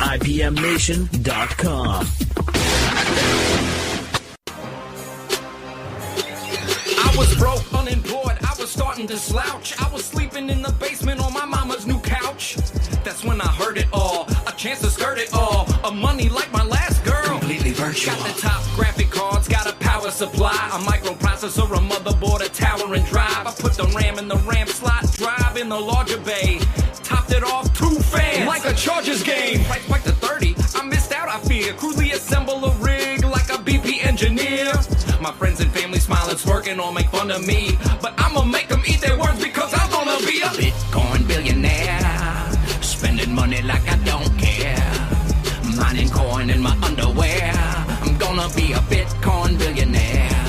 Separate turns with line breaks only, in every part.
IPMNation.com.
I was broke, unemployed, I was starting to slouch. I was sleeping in the basement on my mama's new couch. That's when I heard it all, a chance to skirt it all. A money like my last girl, completely virtual. Got the top graphic cards, got a power supply, a microprocessor, a motherboard, a tower and drive. I put the RAM in the RAM slot, drive in the larger bay. Topped it off, 2 fans, like a Chargers game. Price spiked to 30, I missed out, I fear. Crudely assemble a rig like a BP engineer. My friends and family smile and smirking or make fun of me, but I'ma make them eat their words because I'm gonna be a Bitcoin billionaire. Spending money like I don't care. Mining coin in my underwear. I'm gonna be a Bitcoin billionaire.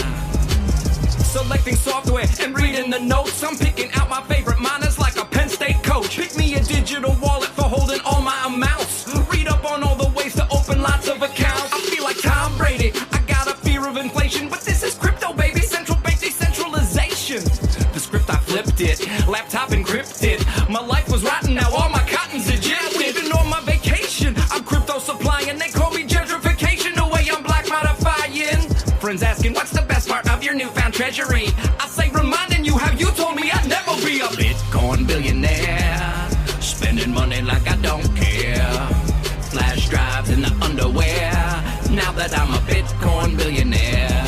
Selecting software and reading the notes. I'm picking out my favorite miners like a Penn State coach. Pick me a digital wallet for holding all my amounts. Read up on all the ways to open lots of accounts. I feel like Tom Brady. I got a fear of inflation, but this is crypto, baby. Central bank decentralization. The script, I flipped it. Laptop encrypted. My life was rotten, now all my cotton's ejected. And on my vacation, I'm crypto supplying. They call me gentrification, the way I'm black modifying. Friends asking, what's the best part of your newfound treasury? I say, reminding you how you told me I'd never be a Bitcoin billionaire. Spending money like I don't care. Flash drives in the underwear. Now that I'm a Bitcoin billionaire.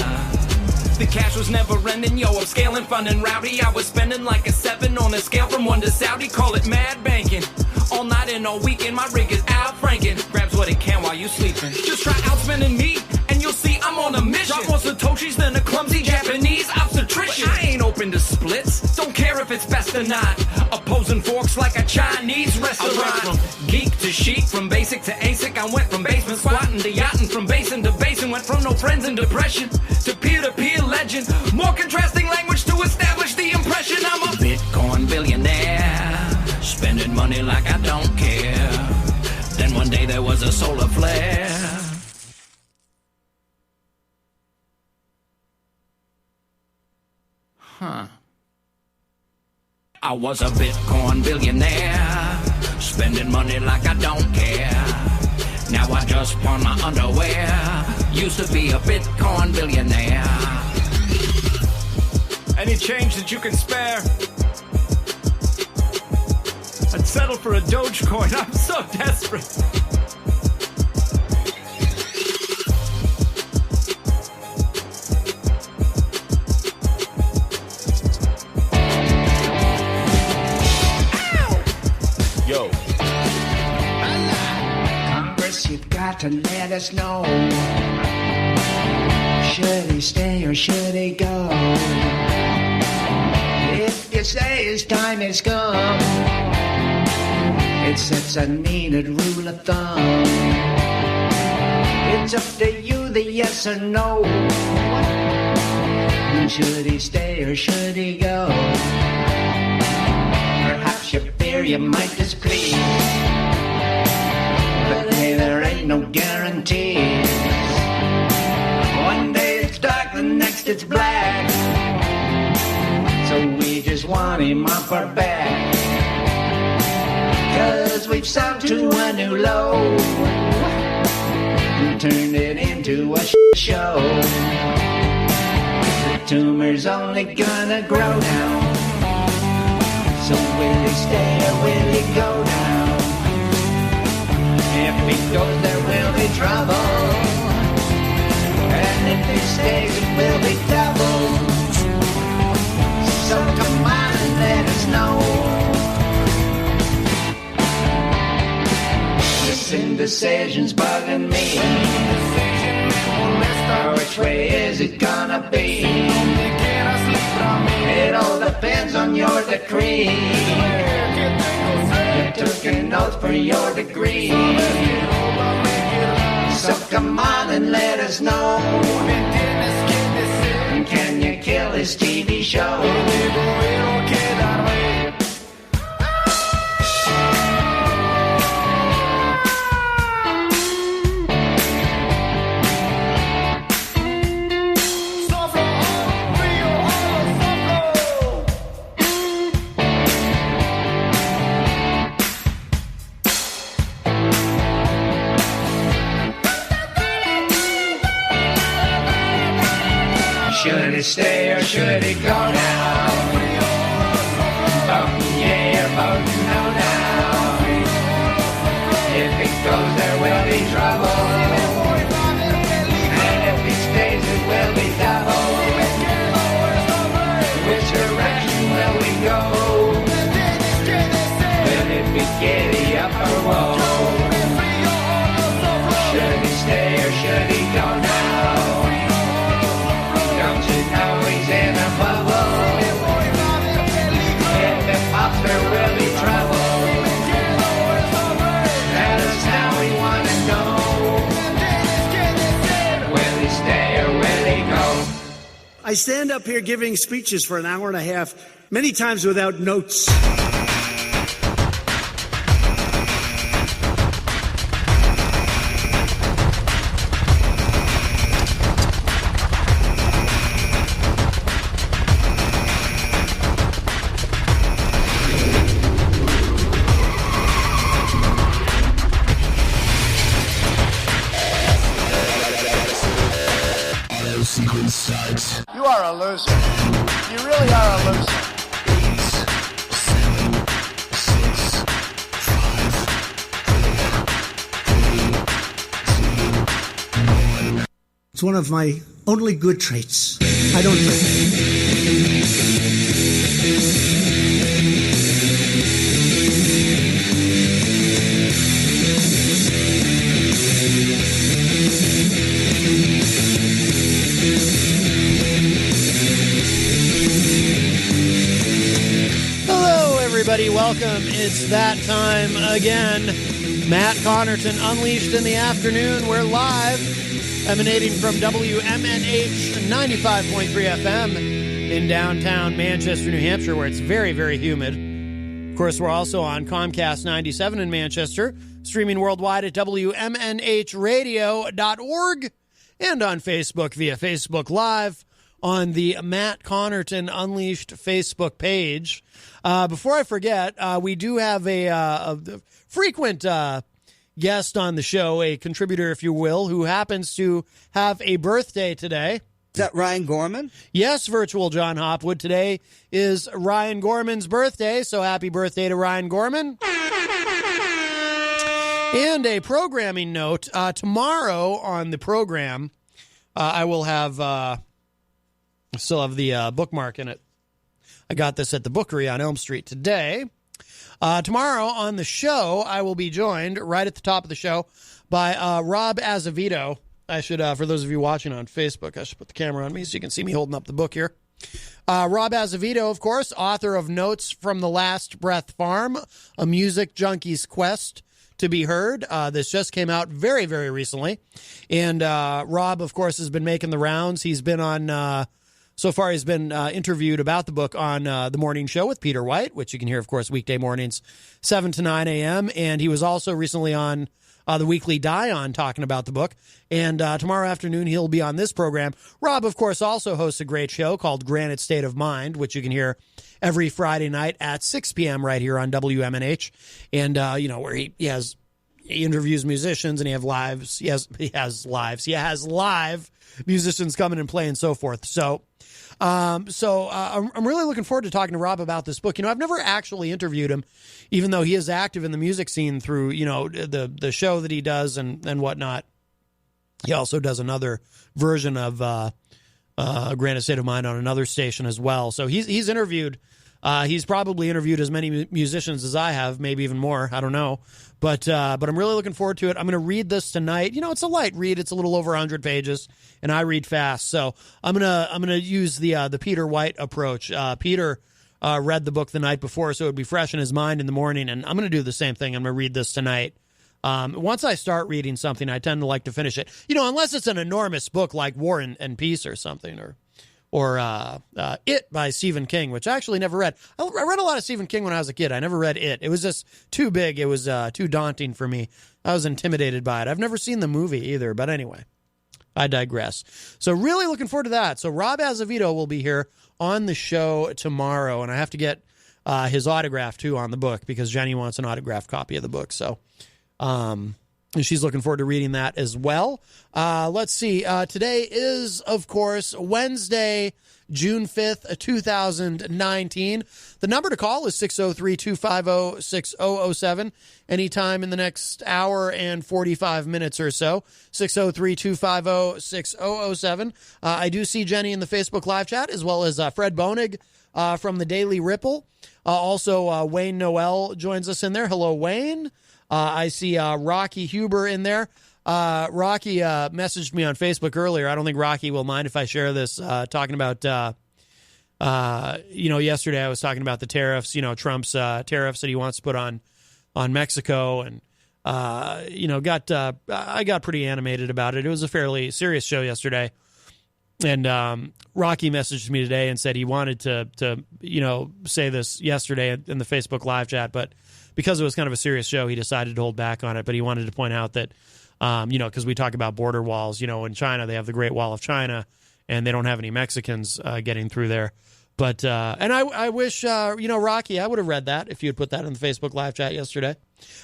The cash was never ending, yo, I'm scaling fun and rowdy. I was spending like a 7 on a scale from 1 to Saudi. Call it mad banking. All night and all weekend, my rig is out franking. Grabs what it can while you sleeping. Just try outspending me, and you'll see I'm on a mission. Drop more Satoshis than a clumsy Japanese obstetrician. But I ain't open to splits, don't care if it's best or not. Opposing forks like a Chinese restaurant. I went from geek to chic, from basic to ASIC. I went from basement squatting to yachting, from basin to basin. Went from no friends in depression to peer-to-peer legend. More contrasting language to establish the impression I'm a Bitcoin billionaire. Spending money like I don't care. Then one day there was a solar flare. I was a Bitcoin billionaire. Spending money like I don't care. Now I just pawn my underwear. Used to be a Bitcoin billionaire. Any change that you can spare? I'd settle for a Dogecoin. I'm so desperate.
Yo.
Congress, you've got to let us know. Should he stay or should he go? If you say his time is come, it sets a needed rule of thumb. It's up to you, the yes or no. Should he stay or should he go? Perhaps you fear you might displease, but hey, there ain't no guarantees. One day it's dark, the next it's black. So we just want him off our back, 'cause we've sunk to a new low and turned it into a show. The tumor's only gonna grow now. So will he stay or will he go now? If he goes, there will be trouble, and if he stays, it will be double. So come on and let us know. This indecision's bugging me. Which way is it gonna be? It all depends on your decree. You took an oath for your degree. So come on and let us know. Can you kill his TV show? it stay or should it go now? Oh, yeah, you're both to know now. If it goes, there will be trouble. And if it stays, it will be double. Which direction will we go? Will it be giddy up or woe? Should he stay or should he go now? Don't you know he's in a bubble? If it pops, there will be trouble. That is how we want to know. Will he stay or will he go?
I stand up here giving speeches for an hour and a half, many times without notes.
You are a loser. You really are a loser.
8, 7, 6, 5, 4, 3, 2, 1.
It's one of my only good traits. I don't drink.
Everybody, welcome. It's that time again. Matt Connarton, Unleashed in the Afternoon. We're live, emanating from WMNH 95.3 FM in downtown Manchester, New Hampshire, where it's very, very humid. Of course, we're also on Comcast 97 in Manchester, streaming worldwide at WMNHradio.org and on Facebook via Facebook Live on the Matt Connarton Unleashed Facebook page. Before I forget, we do have a frequent guest on the show, a contributor, if you will, who happens to have a birthday today.
Is that Ryan Gorman?
Yes, virtual John Hopwood. Today is Ryan Gorman's birthday, so happy birthday to Ryan Gorman. And a programming note, tomorrow on the program, I will have... still have the bookmark in it. I got this at the Bookery on Elm Street today. Tomorrow on the show, I will be joined right at the top of the show by Rob Azevedo. I should, for those of you watching on Facebook, I should put the camera on me so you can see me holding up the book here. Rob Azevedo, of course, author of Notes from the Last Breath Farm, A Music Junkie's Quest to be Heard. This just came out very, very recently. And Rob, of course, has been making the rounds. He's been on... So far, he's been interviewed about the book on The Morning Show with Peter White, which you can hear, of course, weekday mornings, 7 to 9 a.m. And he was also recently on the Weekly Die-On talking about the book. And tomorrow afternoon, he'll be on this program. Rob, of course, also hosts a great show called Granite State of Mind, which you can hear every Friday night at 6 p.m. right here on WMNH. And, where he interviews musicians and he has live musicians coming and playing and so forth. So I'm really looking forward to talking to Rob about this book. I've never actually interviewed him, even though he is active in the music scene through, the show that he does and whatnot. He also does another version of Granite State of Mind on another station as well. So he's interviewed. He's probably interviewed as many musicians as I have, maybe even more. I don't know. But I'm really looking forward to it. I'm going to read this tonight. It's a light read. It's a little over 100 pages, and I read fast. So I'm gonna use the Peter White approach. Peter read the book the night before, so it would be fresh in his mind in the morning, and I'm going to do the same thing. I'm going to read this tonight. Once I start reading something, I tend to like to finish it. Unless it's an enormous book like War and Peace or something, or It by Stephen King, which I actually never read. I read a lot of Stephen King when I was a kid. I never read It. It was just too big. It was too daunting for me. I was intimidated by it. I've never seen the movie either, but anyway, I digress. So really looking forward to that. So Rob Azevedo will be here on the show tomorrow, and I have to get his autograph, too, on the book because Jenny wants an autographed copy of the book. So And she's looking forward to reading that as well. Let's see. Today is, of course, Wednesday, June 5th, 2019. The number to call is 603-250-6007. Anytime in the next hour and 45 minutes or so. 603-250-6007. I do see Jenny in the Facebook live chat, as well as Fred Bonig from the Daily Ripple. Also, Wayne Noel joins us in there. Hello, Wayne. I see Rocky Huber in there. Rocky messaged me on Facebook earlier. I don't think Rocky will mind if I share this, talking about, yesterday I was talking about the tariffs, Trump's tariffs that he wants to put on Mexico. And, I got pretty animated about it. It was a fairly serious show yesterday. And Rocky messaged me today and said he wanted to say this yesterday in the Facebook live chat, but because it was kind of a serious show, he decided to hold back on it. But he wanted to point out that, because we talk about border walls, in China, they have the Great Wall of China, and they don't have any Mexicans getting through there. But, and I wish, Rocky, I would have read that if you had put that in the Facebook live chat yesterday.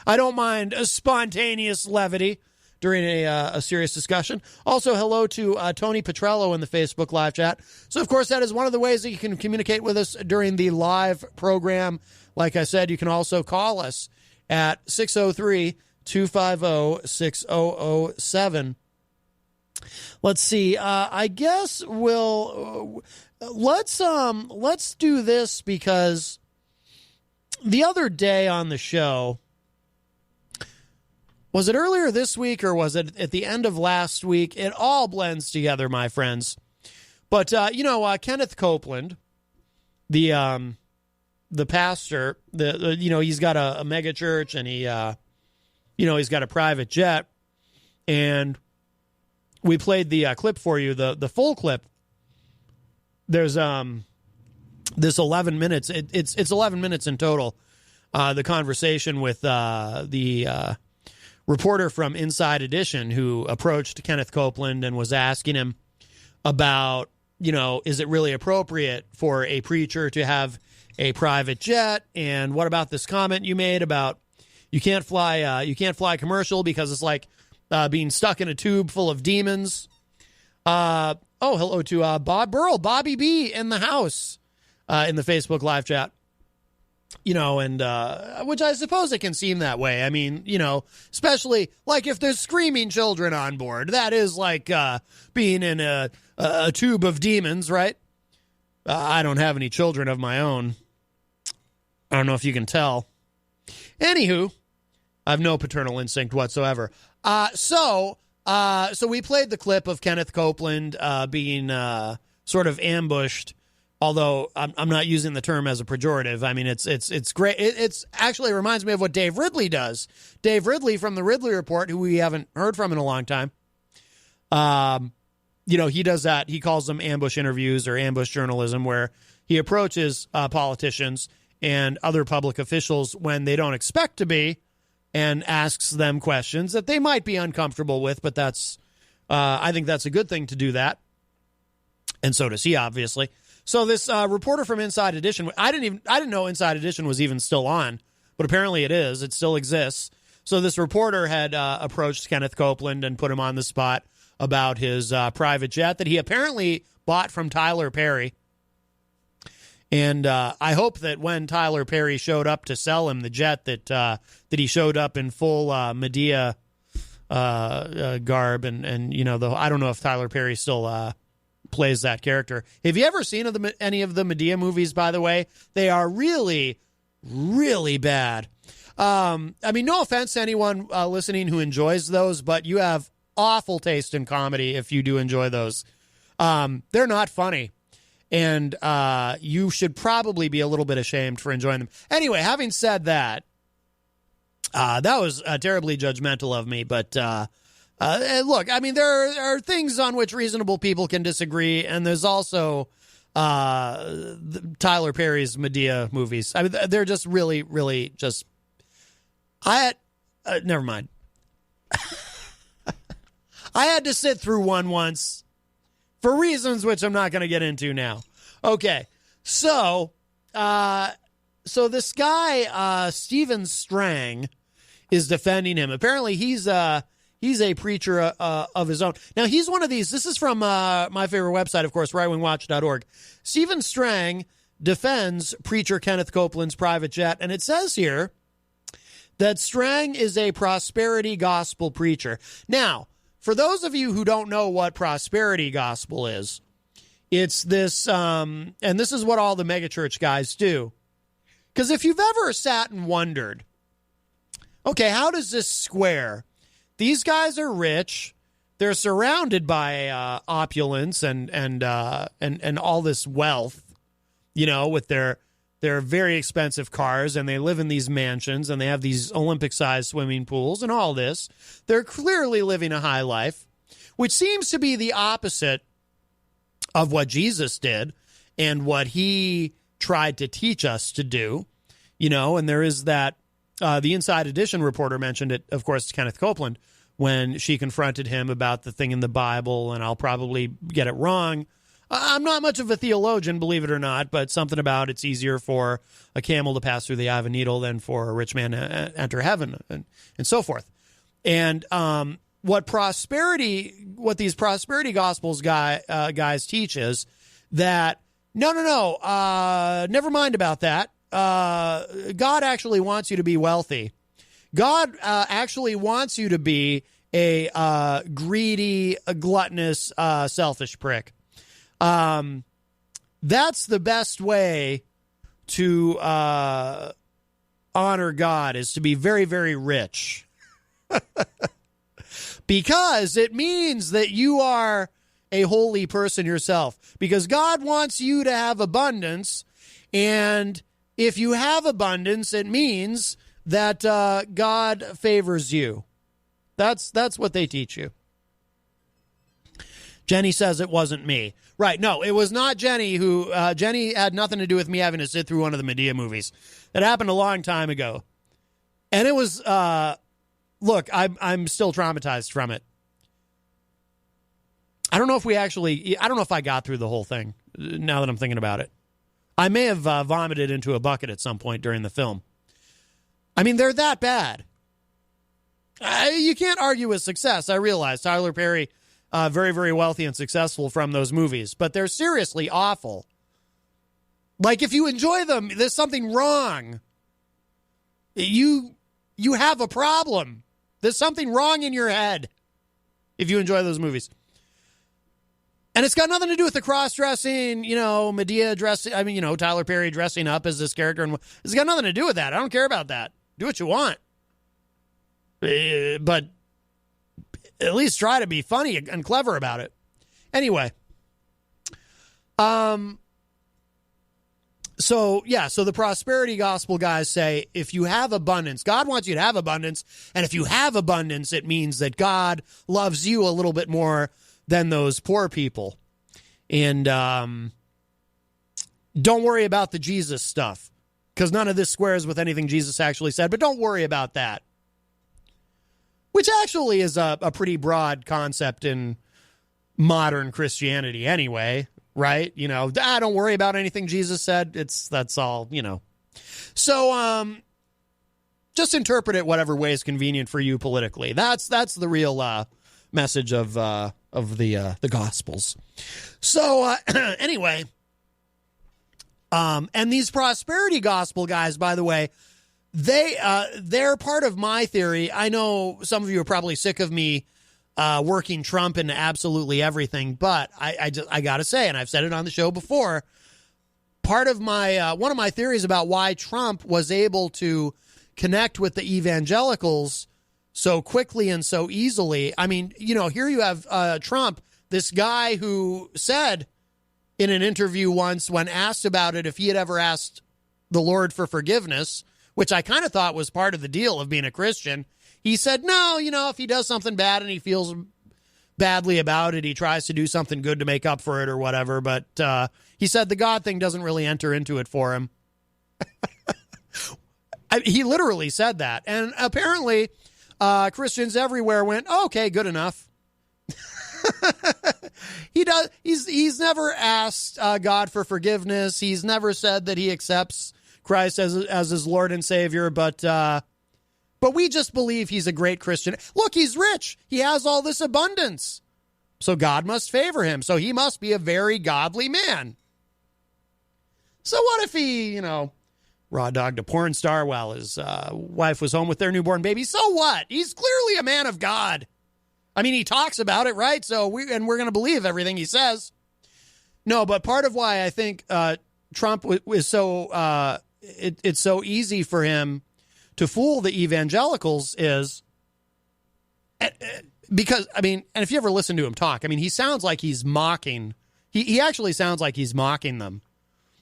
I don't mind a spontaneous levity during a serious discussion. Also, hello to Tony Petrello in the Facebook live chat. So, of course, that is one of the ways that you can communicate with us during the live program. Like I said, you can also call us at 603-250-6007. Let's see. I guess let's do this, because the other day on the show, was it earlier this week or was it at the end of last week? It all blends together, my friends. But, Kenneth Copeland, the pastor, he's got a mega church, and he's got a private jet. And we played the clip for you, the full clip. There's this 11 minutes. It's 11 minutes in total. The conversation with the reporter from Inside Edition, who approached Kenneth Copeland and was asking him about, is it really appropriate for a preacher to have a private jet? And what about this comment you made about you can't fly commercial because it's like being stuck in a tube full of demons? Hello to Bob Burrell, Bobby B in the house, in the Facebook live chat. And which I suppose it can seem that way. I mean, especially like if there's screaming children on board, that is like being in a tube of demons, right? I don't have any children of my own. I don't know if you can tell. Anywho, I have no paternal instinct whatsoever. So we played the clip of Kenneth Copeland being sort of ambushed. Although I'm not using the term as a pejorative. I mean, it's great. It's actually reminds me of what Dave Ridley does. Dave Ridley from the Ridley Report, who we haven't heard from in a long time. He does that. He calls them ambush interviews or ambush journalism, where he approaches politicians and other public officials when they don't expect to be, and asks them questions that they might be uncomfortable with. But I think that's a good thing to do that. And so does he, obviously. So this reporter from Inside Edition, I didn't know Inside Edition was even still on, but apparently it is. It still exists. So this reporter had approached Kenneth Copeland and put him on the spot about his private jet that he apparently bought from Tyler Perry. And I hope that when Tyler Perry showed up to sell him the jet, that he showed up in full Medea garb, and I don't know if Tyler Perry still plays that character. Have you ever seen any of the Medea movies, by the way? They are really, really bad. I mean, no offense to anyone listening who enjoys those, but you have awful taste in comedy if you do enjoy those. They're not funny. And you should probably be a little bit ashamed for enjoying them. Anyway, having said that, that was terribly judgmental of me, but look, I mean, there are things on which reasonable people can disagree, and there's also Tyler Perry's Medea movies. I mean, they're just really, really just... never mind. I had to sit through one once for reasons which I'm not going to get into now. Okay, so this guy, Stephen Strang, is defending him. Apparently, he's a preacher of his own. Now, he's one of these. This is from my favorite website, of course, rightwingwatch.org. Stephen Strang defends preacher Kenneth Copeland's private jet, and it says here that Strang is a prosperity gospel preacher. Now, for those of you who don't know what prosperity gospel is, it's this, and this is what all the megachurch guys do. Because if you've ever sat and wondered, okay, how does this square? These guys are rich. They're surrounded by opulence and all this wealth, with their very expensive cars, and they live in these mansions, and they have these Olympic-sized swimming pools and all this. They're clearly living a high life, which seems to be the opposite of what Jesus did and what he tried to teach us to do, and there is that, the Inside Edition reporter mentioned it, of course, to Kenneth Copeland, when she confronted him about the thing in the Bible, and I'll probably get it wrong. I'm not much of a theologian, believe it or not, but something about it's easier for a camel to pass through the eye of a needle than for a rich man to enter heaven, and so forth. And what these prosperity gospels guys teach is that, no, never mind about that. God actually wants you to be wealthy. God actually wants you to be a greedy, a gluttonous, selfish prick. That's the best way to honor God, is to be very, very rich. Because it means that you are a holy person yourself. Because God wants you to have abundance, and if you have abundance, it means that God favors you. That's what they teach you. Jenny says it wasn't me. Right, no, it was not Jenny who... Jenny had nothing to do with me having to sit through one of the Medea movies. That happened a long time ago. And it was... look, I'm still traumatized from it. I don't know if I got through the whole thing, now that I'm thinking about it. I may have vomited into a bucket at some point during the film. I mean, they're that bad. You can't argue with success. I realize Tyler Perry, very, very wealthy and successful from those movies, but they're seriously awful. Like, if you enjoy them, there's something wrong. You have a problem. There's something wrong in your head if you enjoy those movies. And it's got nothing to do with the cross-dressing, Medea dressing, Tyler Perry dressing up as this character. And it's got nothing to do with that. I don't care about that. Do what you want. But at least try to be funny and clever about it. Anyway. So the prosperity gospel guys say, if you have abundance, God wants you to have abundance. And if you have abundance, it means that God loves you a little bit more than those poor people. And don't worry about the Jesus stuff, because none of this squares with anything Jesus actually said, but don't worry about that. Which actually is a pretty broad concept in modern Christianity anyway, right? Don't worry about anything Jesus said. That's all, So just interpret it whatever way is convenient for you politically. That's the real message of the Gospels. So anyway, and these prosperity gospel guys, by the way, they're part of my theory. I know some of you are probably sick of me working Trump into absolutely everything, but I gotta say, and I've said it on the show before, part of my one of my theories about why Trump was able to connect with the evangelicals so quickly and so easily. I mean, here you have Trump, this guy who said in an interview once, when asked about it, if he had ever asked the Lord for forgiveness, which I kind of thought was part of the deal of being a Christian, he said, no, if he does something bad and he feels badly about it, he tries to do something good to make up for it or whatever. But he said the God thing doesn't really enter into it for him. He literally said that. And apparently Christians everywhere went, okay, good enough. He's never asked God for forgiveness. He's never said that he accepts Christ as his Lord and Savior, but But we just believe he's a great Christian. Look, he's rich. He has all this abundance. So God must favor him. So he must be a very godly man. So what if he, raw dogged a porn star while his wife was home with their newborn baby? So what? He's clearly a man of God. I mean, he talks about it, right? So we're going to believe everything he says. No, but part of why I think Trump is so it's so easy for him to fool the evangelicals is because, and if you ever listen to him talk, he sounds like he's mocking. He actually sounds like he's mocking them.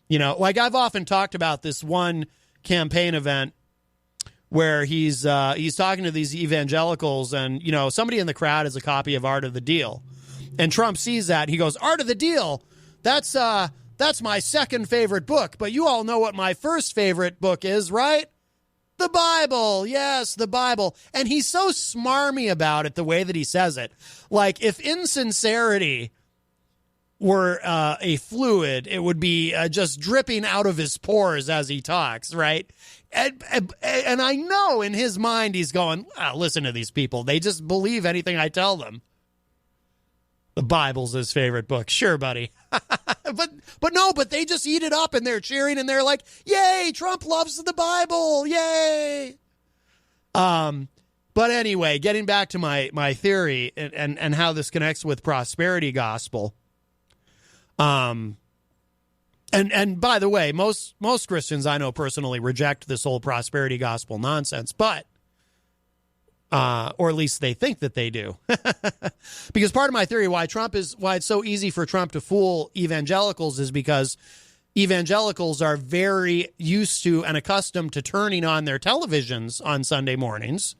Like I've often talked about this one campaign event where he's talking to these evangelicals and, somebody in the crowd has a copy of Art of the Deal. And Trump sees that. He goes, Art of the Deal, that's my second favorite book. But you all know what my first favorite book is, right? The Bible. Yes, the Bible. And he's so smarmy about it, the way that he says it. Like, if insincerity were a fluid, it would be just dripping out of his pores as he talks, right? And I know in his mind he's going, listen to these people. They just believe anything I tell them. The Bible's his favorite book. Sure, buddy. But they just eat it up and they're cheering and they're like, yay, Trump loves the Bible. Yay. But anyway, getting back to my theory and how this connects with prosperity gospel. And by the way, most Christians I know personally reject this whole prosperity gospel nonsense, but or at least they think that they do. Because part of my theory why it's so easy for Trump to fool evangelicals is because evangelicals are very used to and accustomed to turning on their televisions on Sunday mornings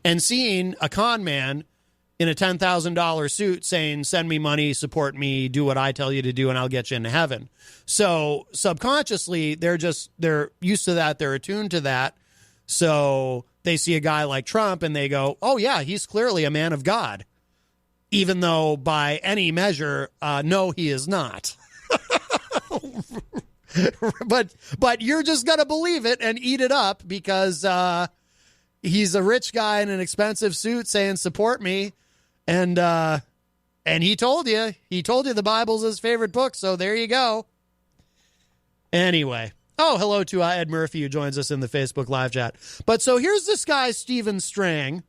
and seeing a con man in a $10,000 suit saying, send me money, support me, do what I tell you to do, and I'll get you into heaven. So subconsciously, they're used to that. They're attuned to that. So they see a guy like Trump and they go, oh, yeah, he's clearly a man of God, even though by any measure, no, he is not. But you're just going to believe it and eat it up because he's a rich guy in an expensive suit saying, support me. And he told you the Bible's his favorite book. So there you go. Anyway. Oh, hello to Ed Murphy, who joins us in the Facebook live chat. But so here's this guy, Stephen Strang.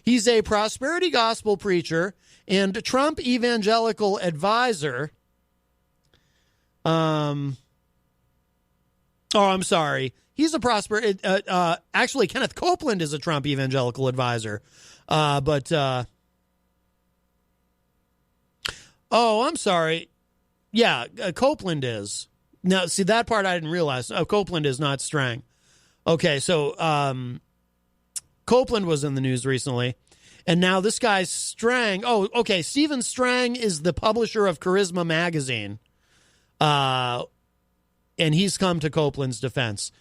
He's a prosperity gospel preacher and Trump evangelical advisor. I'm sorry. He's a actually, Kenneth Copeland is a Trump evangelical advisor. I'm sorry. Yeah, Copeland is. Now, see, that part I didn't realize. Oh, Copeland is not Strang. Okay, so Copeland was in the news recently. And now this guy's Strang. Oh, okay, Stephen Strang is the publisher of Charisma Magazine. And he's come to Copeland's defense.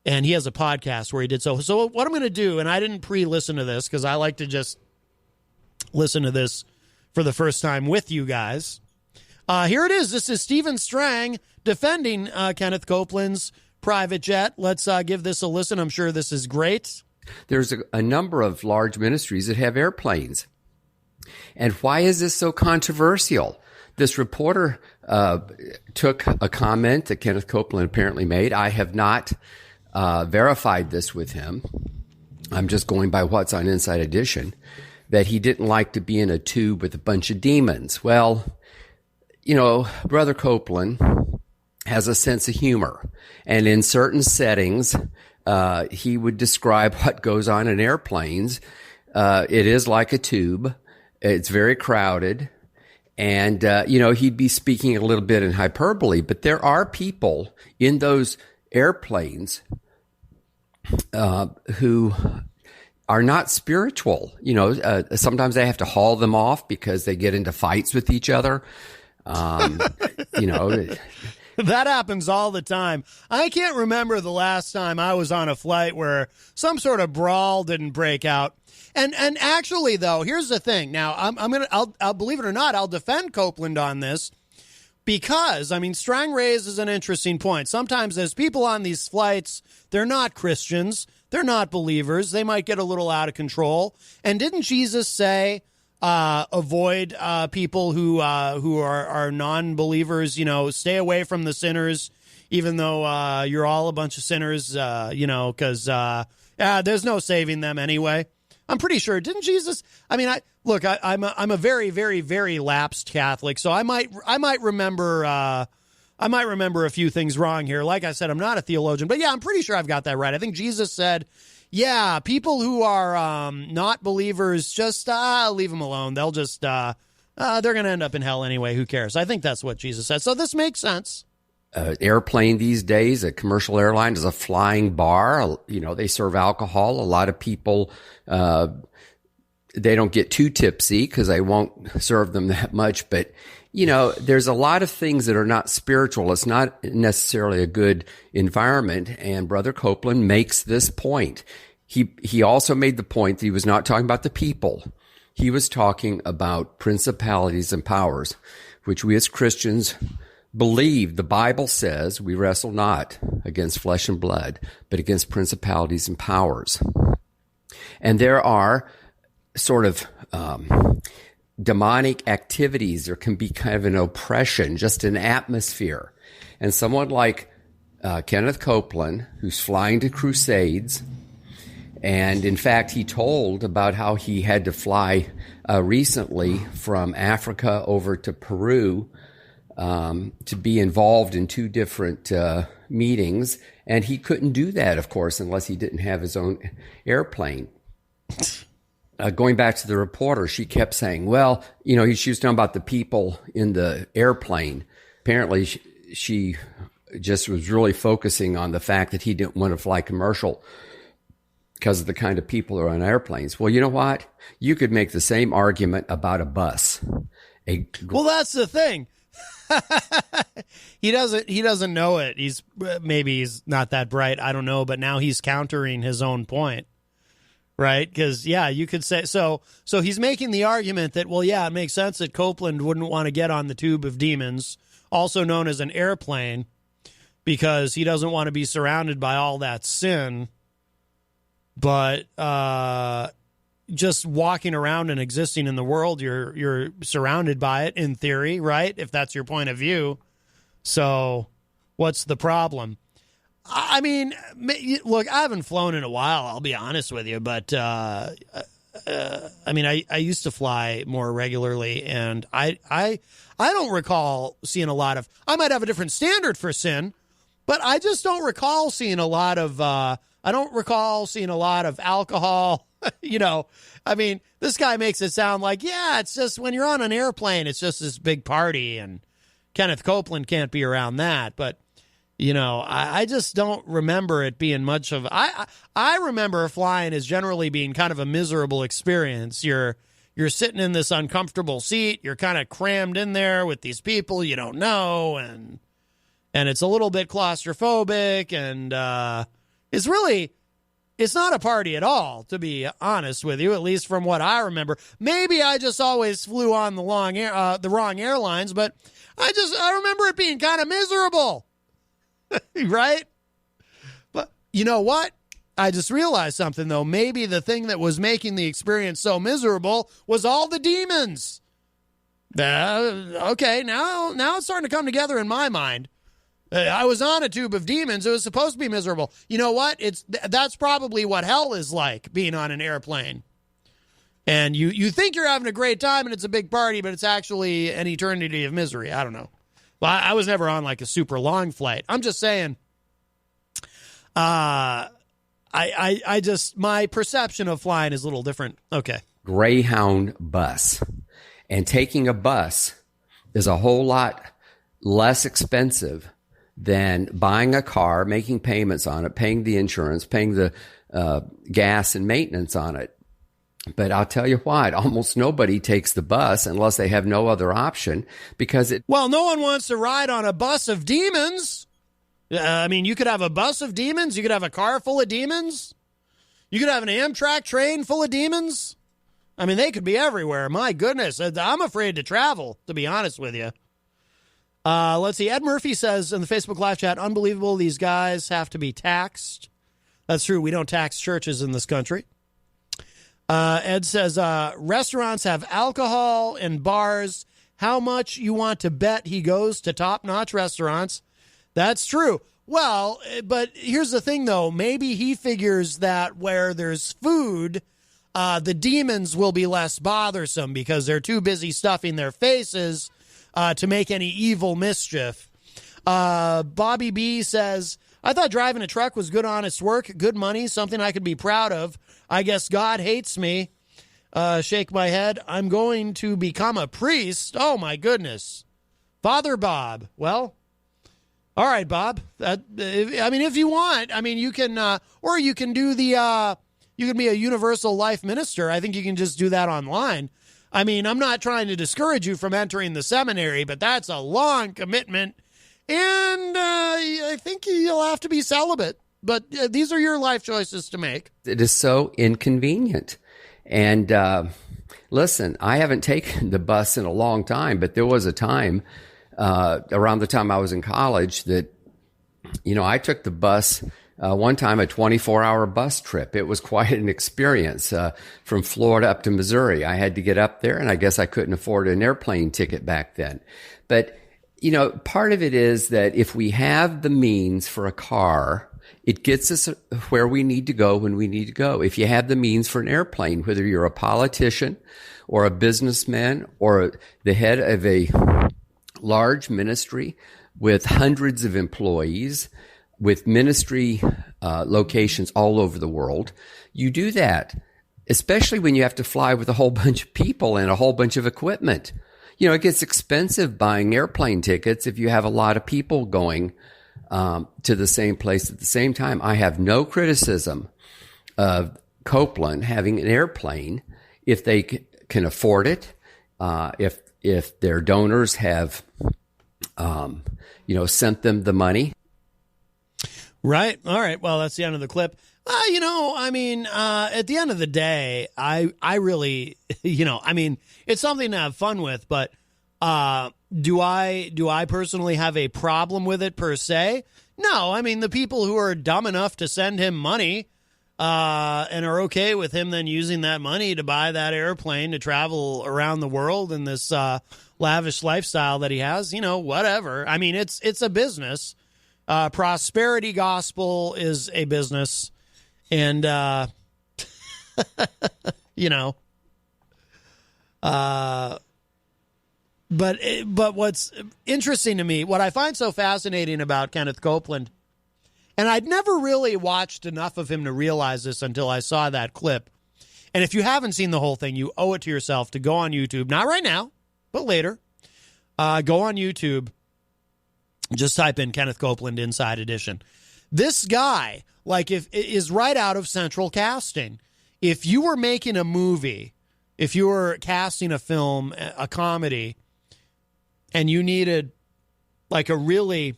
And he has a podcast where he did so. So what I'm going to do, and I didn't pre-listen to this because I like to just listen to this for the first time with you guys. Here it is. This is Stephen Strang defending Kenneth Copeland's private jet. Let's give this a listen. I'm sure this is great.
There's a number of large ministries that have airplanes. And why is this so controversial? This reporter took a comment that Kenneth Copeland apparently made. I have not verified this with him. I'm just going by what's on Inside Edition, that he didn't like to be in a tube with a bunch of demons. Well, Brother Copeland has a sense of humor. And in certain settings, he would describe what goes on in airplanes. It is like a tube. It's very crowded. And, he'd be speaking a little bit in hyperbole. But there are people in those airplanes who are not spiritual. Sometimes they have to haul them off because they get into fights with each other.
That happens all the time. I can't remember the last time I was on a flight where some sort of brawl didn't break out. And actually, though, here's the thing. Now, I'll believe it or not, I'll defend Copeland on this because, Strang raises an interesting point. Sometimes there's people on these flights, they're not Christians. They're not believers. They might get a little out of control. And didn't Jesus say, avoid people who are non-believers, stay away from the sinners, even though you're all a bunch of sinners, because there's no saving them anyway. I'm pretty sure. Didn't Jesus? I mean, I'm a very, very, very lapsed Catholic, so I might remember a few things wrong here. Like I said, I'm not a theologian, but yeah, I'm pretty sure I've got that right. I think Jesus said, yeah, people who are not believers, just leave them alone. They'll just they're going to end up in hell anyway. Who cares? I think that's what Jesus said. So this makes sense.
Airplane these days, a commercial airline is a flying bar. They serve alcohol. A lot of people, they don't get too tipsy because they won't serve them that much. But, there's a lot of things that are not spiritual. It's not necessarily a good environment. And Brother Copeland makes this point. He also made the point that he was not talking about the people. He was talking about principalities and powers, which we as Christians believe. The Bible says we wrestle not against flesh and blood, but against principalities and powers. And there are sort of demonic activities. There can be kind of an oppression, just an atmosphere. And someone like Kenneth Copeland, who's flying to crusades, and in fact, he told about how he had to fly recently from Africa over to Peru to be involved in two different meetings. And he couldn't do that, of course, unless he didn't have his own airplane. Going back to the reporter, she kept saying, well, she was talking about the people in the airplane. Apparently, she just was really focusing on the fact that he didn't want to fly commercial because of the kind of people that are on airplanes. Well, you know what? You could make the same argument about a bus.
Well, that's the thing. He doesn't know it. Maybe he's not that bright. I don't know. But now he's countering his own point. Right? Because, yeah, you could say so he's making the argument that, well, yeah, it makes sense that Copeland wouldn't want to get on the tube of demons, also known as an airplane, because he doesn't want to be surrounded by all that sin. But just walking around and existing in the world, you're surrounded by it in theory, right? If that's your point of view. So what's the problem? I mean, look, I haven't flown in a while, I'll be honest with you, but I used to fly more regularly, and I don't recall seeing a lot of, I might have a different standard for sin, but I just don't recall seeing a lot of, alcohol, I mean, this guy makes it sound like, yeah, it's just when you're on an airplane, it's just this big party, and Kenneth Copeland can't be around that, but I just don't remember it being much of. I remember flying as generally being kind of a miserable experience. You're sitting in this uncomfortable seat. You're kind of crammed in there with these people you don't know, and it's a little bit claustrophobic, and it's not a party at all, to be honest with you. At least from what I remember. Maybe I just always flew on the wrong airlines, but I remember it being kind of miserable. Right? But you know what? I just realized something, though. Maybe the thing that was making the experience so miserable was all the demons. Okay, now it's starting to come together in my mind. I was on a tube of demons. It was supposed to be miserable. You know what? That's probably what hell is like, being on an airplane. And you think you're having a great time and it's a big party, but it's actually an eternity of misery. I don't know. Well, I was never on like a super long flight. I'm just saying, my perception of flying is a little different. Okay.
Greyhound bus. And taking a bus is a whole lot less expensive than buying a car, making payments on it, paying the insurance, paying the gas and maintenance on it. But I'll tell you what, almost nobody takes the bus unless they have no other option because
Well, no one wants to ride on a bus of demons. You could have a bus of demons. You could have a car full of demons. You could have an Amtrak train full of demons. They could be everywhere. My goodness. I'm afraid to travel, to be honest with you. Let's see. Ed Murphy says in the Facebook live chat, unbelievable. These guys have to be taxed. That's true. We don't tax churches in this country. Ed says, restaurants have alcohol and bars. How much you want to bet he goes to top-notch restaurants? That's true. Well, but here's the thing, though. Maybe he figures that where there's food, the demons will be less bothersome because they're too busy stuffing their faces to make any evil mischief. Bobby B says, I thought driving a truck was good, honest work, good money, something I could be proud of. I guess God hates me. Shake my head. I'm going to become a priest. Oh, my goodness. Father Bob. Well, all right, Bob. If you want, you can, or you can do you can be a universal life minister. I think you can just do that online. I'm not trying to discourage you from entering the seminary, but that's a long commitment. And I think you'll have to be celibate. But these are your life choices to make.
It is so inconvenient. And listen, I haven't taken the bus in a long time, but there was a time around the time I was in college that, I took the bus one time, a 24-hour bus trip. It was quite an experience from Florida up to Missouri. I had to get up there, and I guess I couldn't afford an airplane ticket back then. But part of it is that if we have the means for a car, it gets us where we need to go when we need to go. If you have the means for an airplane, whether you're a politician or a businessman or the head of a large ministry with hundreds of employees, with ministry locations all over the world, you do that, especially when you have to fly with a whole bunch of people and a whole bunch of equipment. It gets expensive buying airplane tickets if you have a lot of people going to the same place at the same time. I have no criticism of Copeland having an airplane if they can afford it, if their donors have, sent them the money.
Right. All right. Well, that's the end of the clip. At the end of the day, I really, it's something to have fun with, but do I personally have a problem with it per se? No. The people who are dumb enough to send him money and are okay with him then using that money to buy that airplane to travel around the world in this lavish lifestyle that he has, whatever. It's a business. Prosperity gospel is a business. And, but what's interesting to me, what I find so fascinating about Kenneth Copeland, and I'd never really watched enough of him to realize this until I saw that clip. And if you haven't seen the whole thing, you owe it to yourself to go on YouTube, not right now, but later, go on YouTube. Just type in Kenneth Copeland Inside Edition. This guy, is right out of Central Casting. If you were making a movie, if you were casting a film, a comedy, and you needed a really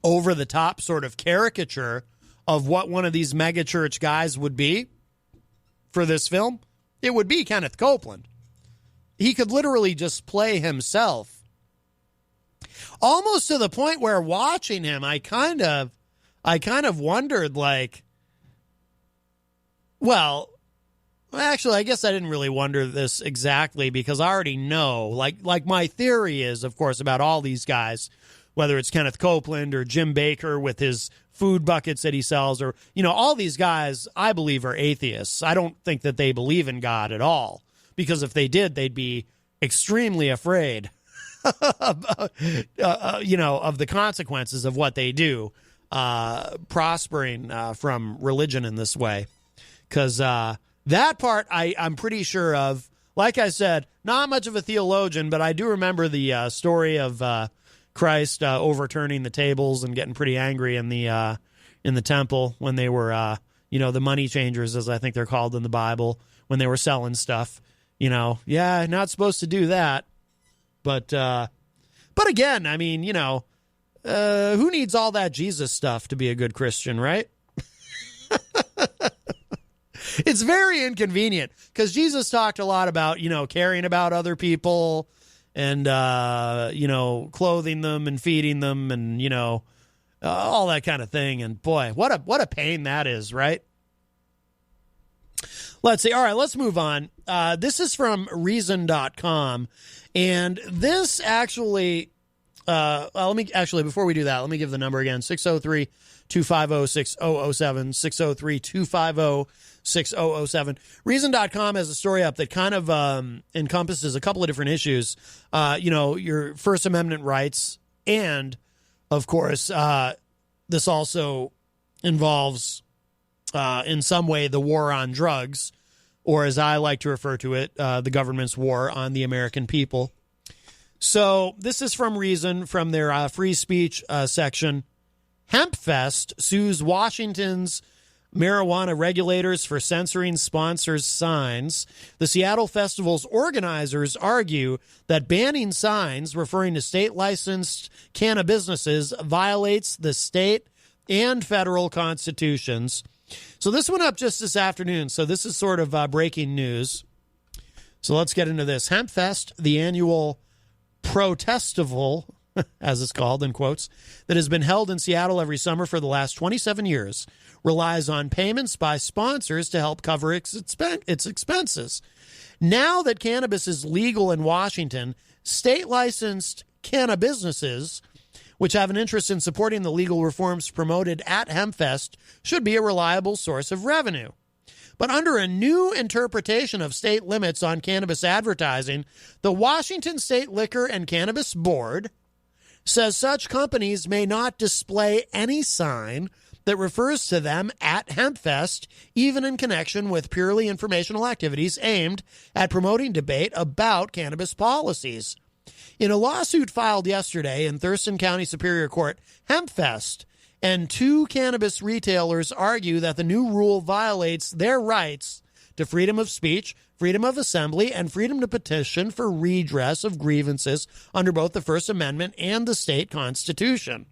over-the-top sort of caricature of what one of these megachurch guys would be for this film, it would be Kenneth Copeland. He could literally just play himself. Almost to the point where watching him, I kind of wondered, actually, I guess I didn't really wonder this exactly because I already know, my theory is, of course, about all these guys, whether it's Kenneth Copeland or Jim Baker with his food buckets that he sells, or, all these guys, I believe, are atheists. I don't think that they believe in God at all, because if they did, they'd be extremely afraid of the consequences of what they do, prospering from religion in this way. Because that part I'm pretty sure of. Like I said, not much of a theologian, but I do remember the story of Christ overturning the tables and getting pretty angry in the temple when they were, the money changers, as I think they're called in the Bible, when they were selling stuff. Not supposed to do that. But again, who needs all that Jesus stuff to be a good Christian, right? It's very inconvenient because Jesus talked a lot about, caring about other people and, clothing them and feeding them and, all that kind of thing. And boy, what a pain that is, right? Let's see. All right, let's move on. This is from Reason.com. And this actually, before we do that, let me give the number again, 603-250-6007, 603-250-6007. Reason.com has a story up that kind of encompasses a couple of different issues. Your First Amendment rights, and, of course, this also involves, in some way, the war on drugs, or as I like to refer to it, the government's war on the American people. So this is from Reason, from their free speech section. HempFest sues Washington's marijuana regulators for censoring sponsors' signs. The Seattle Festival's organizers argue that banning signs referring to state-licensed cannabis businesses violates the state and federal constitutions. So this went up just this afternoon, so this is sort of breaking news. So let's get into this. HempFest, the annual protestival, as it's called in quotes, that has been held in Seattle every summer for the last 27 years, relies on payments by sponsors to help cover its expenses. Now that cannabis is legal in Washington, state-licensed cannabis businesses, which have an interest in supporting the legal reforms promoted at HempFest, should be a reliable source of revenue. But under a new interpretation of state limits on cannabis advertising, the Washington State Liquor and Cannabis Board says such companies may not display any sign that refers to them at HempFest, even in connection with purely informational activities aimed at promoting debate about cannabis policies. In a lawsuit filed yesterday in Thurston County Superior Court, HempFest and two cannabis retailers argue that the new rule violates their rights to freedom of speech, freedom of assembly, and freedom to petition for redress of grievances under both the First Amendment and the state constitution.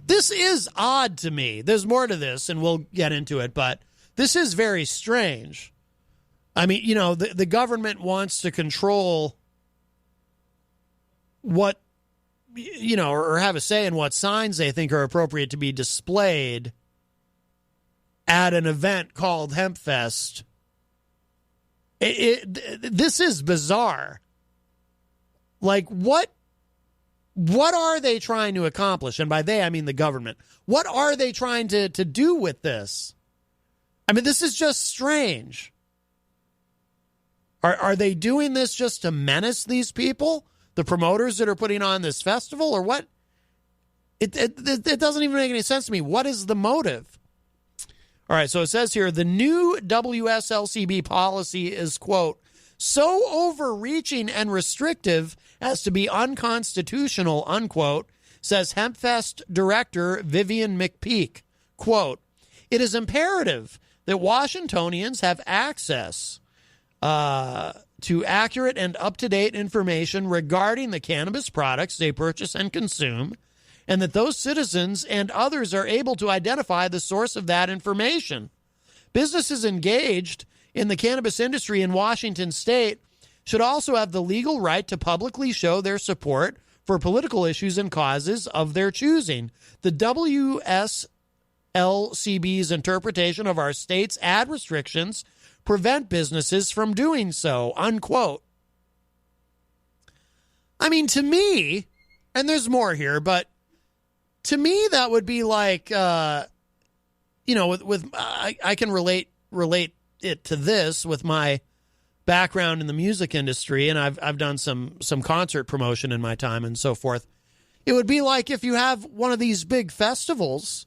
This is odd to me. There's more to this, and we'll get into it, but this is very strange. I mean, the government wants to control what, or have a say in what signs they think are appropriate to be displayed at an event called HempFest. This is bizarre. Like, what are they trying to accomplish? And by they, I mean the government. What are they trying to do with this? I mean, this is just strange. Are they doing this just to menace these people, the promoters that are putting on this festival, or what? It doesn't even make any sense to me. What is the motive? All right, so it says here, the new WSLCB policy is, quote, so overreaching and restrictive as to be unconstitutional, unquote, says HempFest director Vivian McPeak. Quote, it is imperative that Washingtonians have access to accurate and up-to-date information regarding the cannabis products they purchase and consume, and that those citizens and others are able to identify the source of that information. Businesses engaged in the cannabis industry in Washington state should also have the legal right to publicly show their support for political issues and causes of their choosing. The WSLCB's interpretation of our state's ad restrictions prevent businesses from doing so, unquote. I mean, to me, and there's more here, but to me that would be like, I can relate it to this with my background in the music industry, and I've done some concert promotion in my time and so forth. It would be like if you have one of these big festivals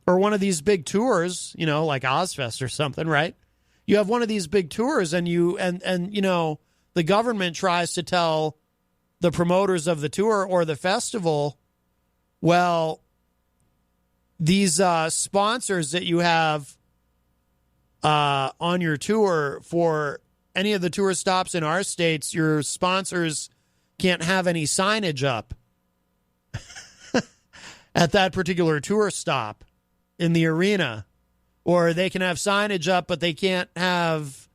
or one of these big tours, like Ozfest or something, right? You have one of these big tours and the government tries to tell the promoters of the tour or the festival, well, these sponsors that you have on your tour for any of the tour stops in our states, your sponsors can't have any signage up at that particular tour stop in the arena. Or they can have signage up, but they can't have,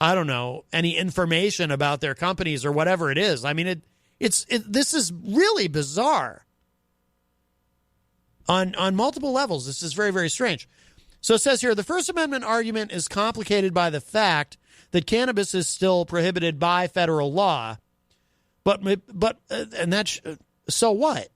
I don't know, any information about their companies or whatever it is. I mean, This is really bizarre on multiple levels. This is very, very strange. So it says here, the First Amendment argument is complicated by the fact that cannabis is still prohibited by federal law. So what?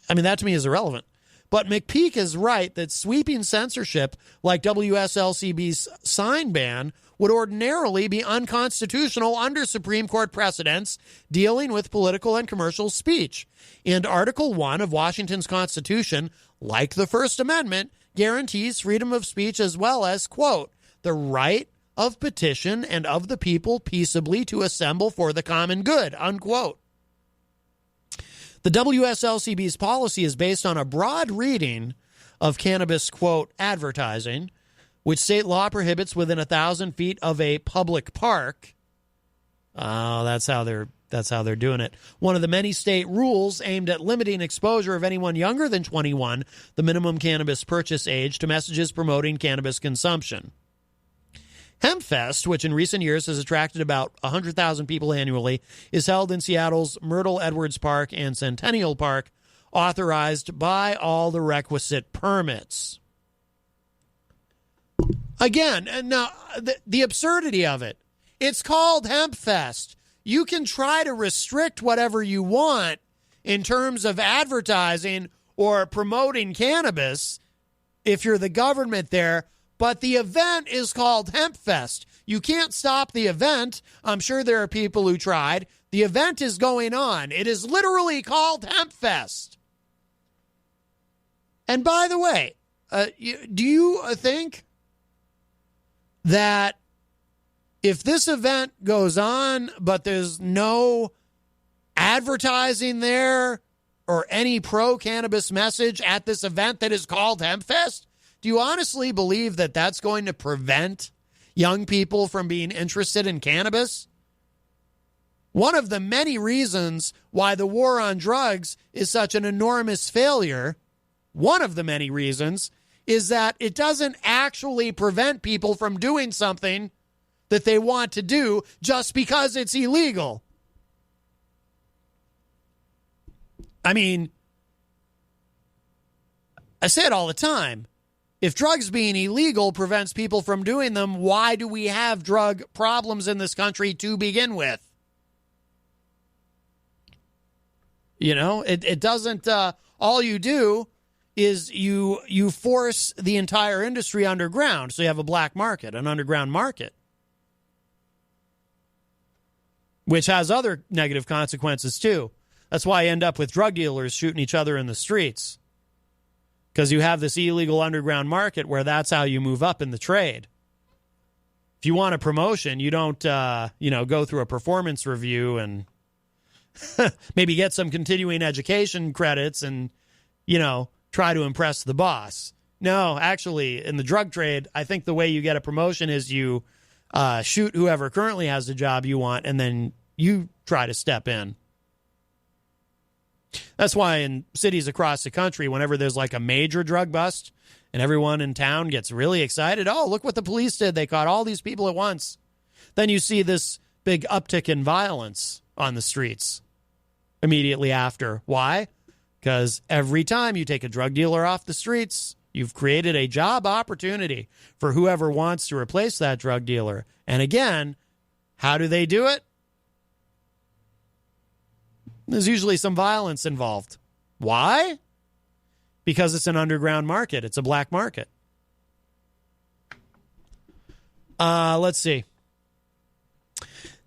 I mean, that to me is irrelevant. But McPeak is right that sweeping censorship like WSLCB's sign ban would ordinarily be unconstitutional under Supreme Court precedents dealing with political and commercial speech. And Article 1 of Washington's Constitution, like the First Amendment, guarantees freedom of speech as well as, quote, the right of petition and of the people peaceably to assemble for the common good, unquote. The WSLCB's policy is based on a broad reading of cannabis, quote, advertising, which state law prohibits within 1,000 feet of a public park. Oh, that's how they're doing it. One of the many state rules aimed at limiting exposure of anyone younger than 21, the minimum cannabis purchase age, to messages promoting cannabis consumption. Hempfest, which in recent years has attracted about 100,000 people annually, is held in Seattle's Myrtle Edwards Park and Centennial Park, authorized by all the requisite permits. Again, and now the absurdity of it. It's called Hempfest. You can try to restrict whatever you want in terms of advertising or promoting cannabis if you're the government there, but the event is called Hempfest. You can't stop the event. I'm sure there are people who tried. The event is going on. It is literally called Hempfest. And by the way, do you think that if this event goes on, but there's no advertising there or any pro-cannabis message at this event that is called Hempfest, do you honestly believe that that's going to prevent young people from being interested in cannabis? One of the many reasons why the war on drugs is such an enormous failure, one of the many reasons, is that it doesn't actually prevent people from doing something that they want to do just because it's illegal. I mean, I say it all the time. If drugs being illegal prevents people from doing them, why do we have drug problems in this country to begin with? You know, it doesn't, all you do is you force the entire industry underground. So you have a black market, an underground market, which has other negative consequences too. That's why you end up with drug dealers shooting each other in the streets. Because you have this illegal underground market where that's how you move up in the trade. If you want a promotion, you don't, go through a performance review and maybe get some continuing education credits and, try to impress the boss. No, actually, in the drug trade, I think the way you get a promotion is you shoot whoever currently has the job you want, and then you try to step in. That's why in cities across the country, whenever there's like a major drug bust and everyone in town gets really excited, oh, look what the police did. They caught all these people at once. Then you see this big uptick in violence on the streets immediately after. Why? Because every time you take a drug dealer off the streets, you've created a job opportunity for whoever wants to replace that drug dealer. And again, how do they do it? There's usually some violence involved. Why? Because it's an underground market. It's a black market. Let's see.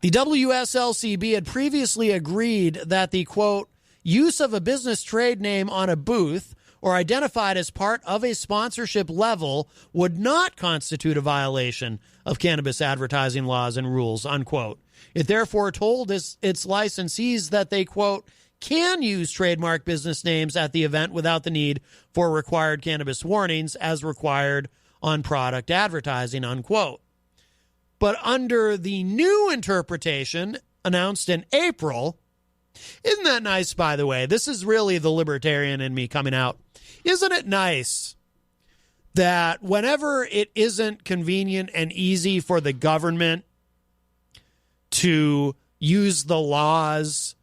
The WSLCB had previously agreed that the, quote, use of a business trade name on a booth or identified as part of a sponsorship level would not constitute a violation of cannabis advertising laws and rules, unquote. It therefore told its licensees that they, quote, can use trademark business names at the event without the need for required cannabis warnings as required on product advertising, unquote. But under the new interpretation announced in April, isn't that nice, by the way? This is really the libertarian in me coming out. Isn't it nice that whenever it isn't convenient and easy for the government to, use the laws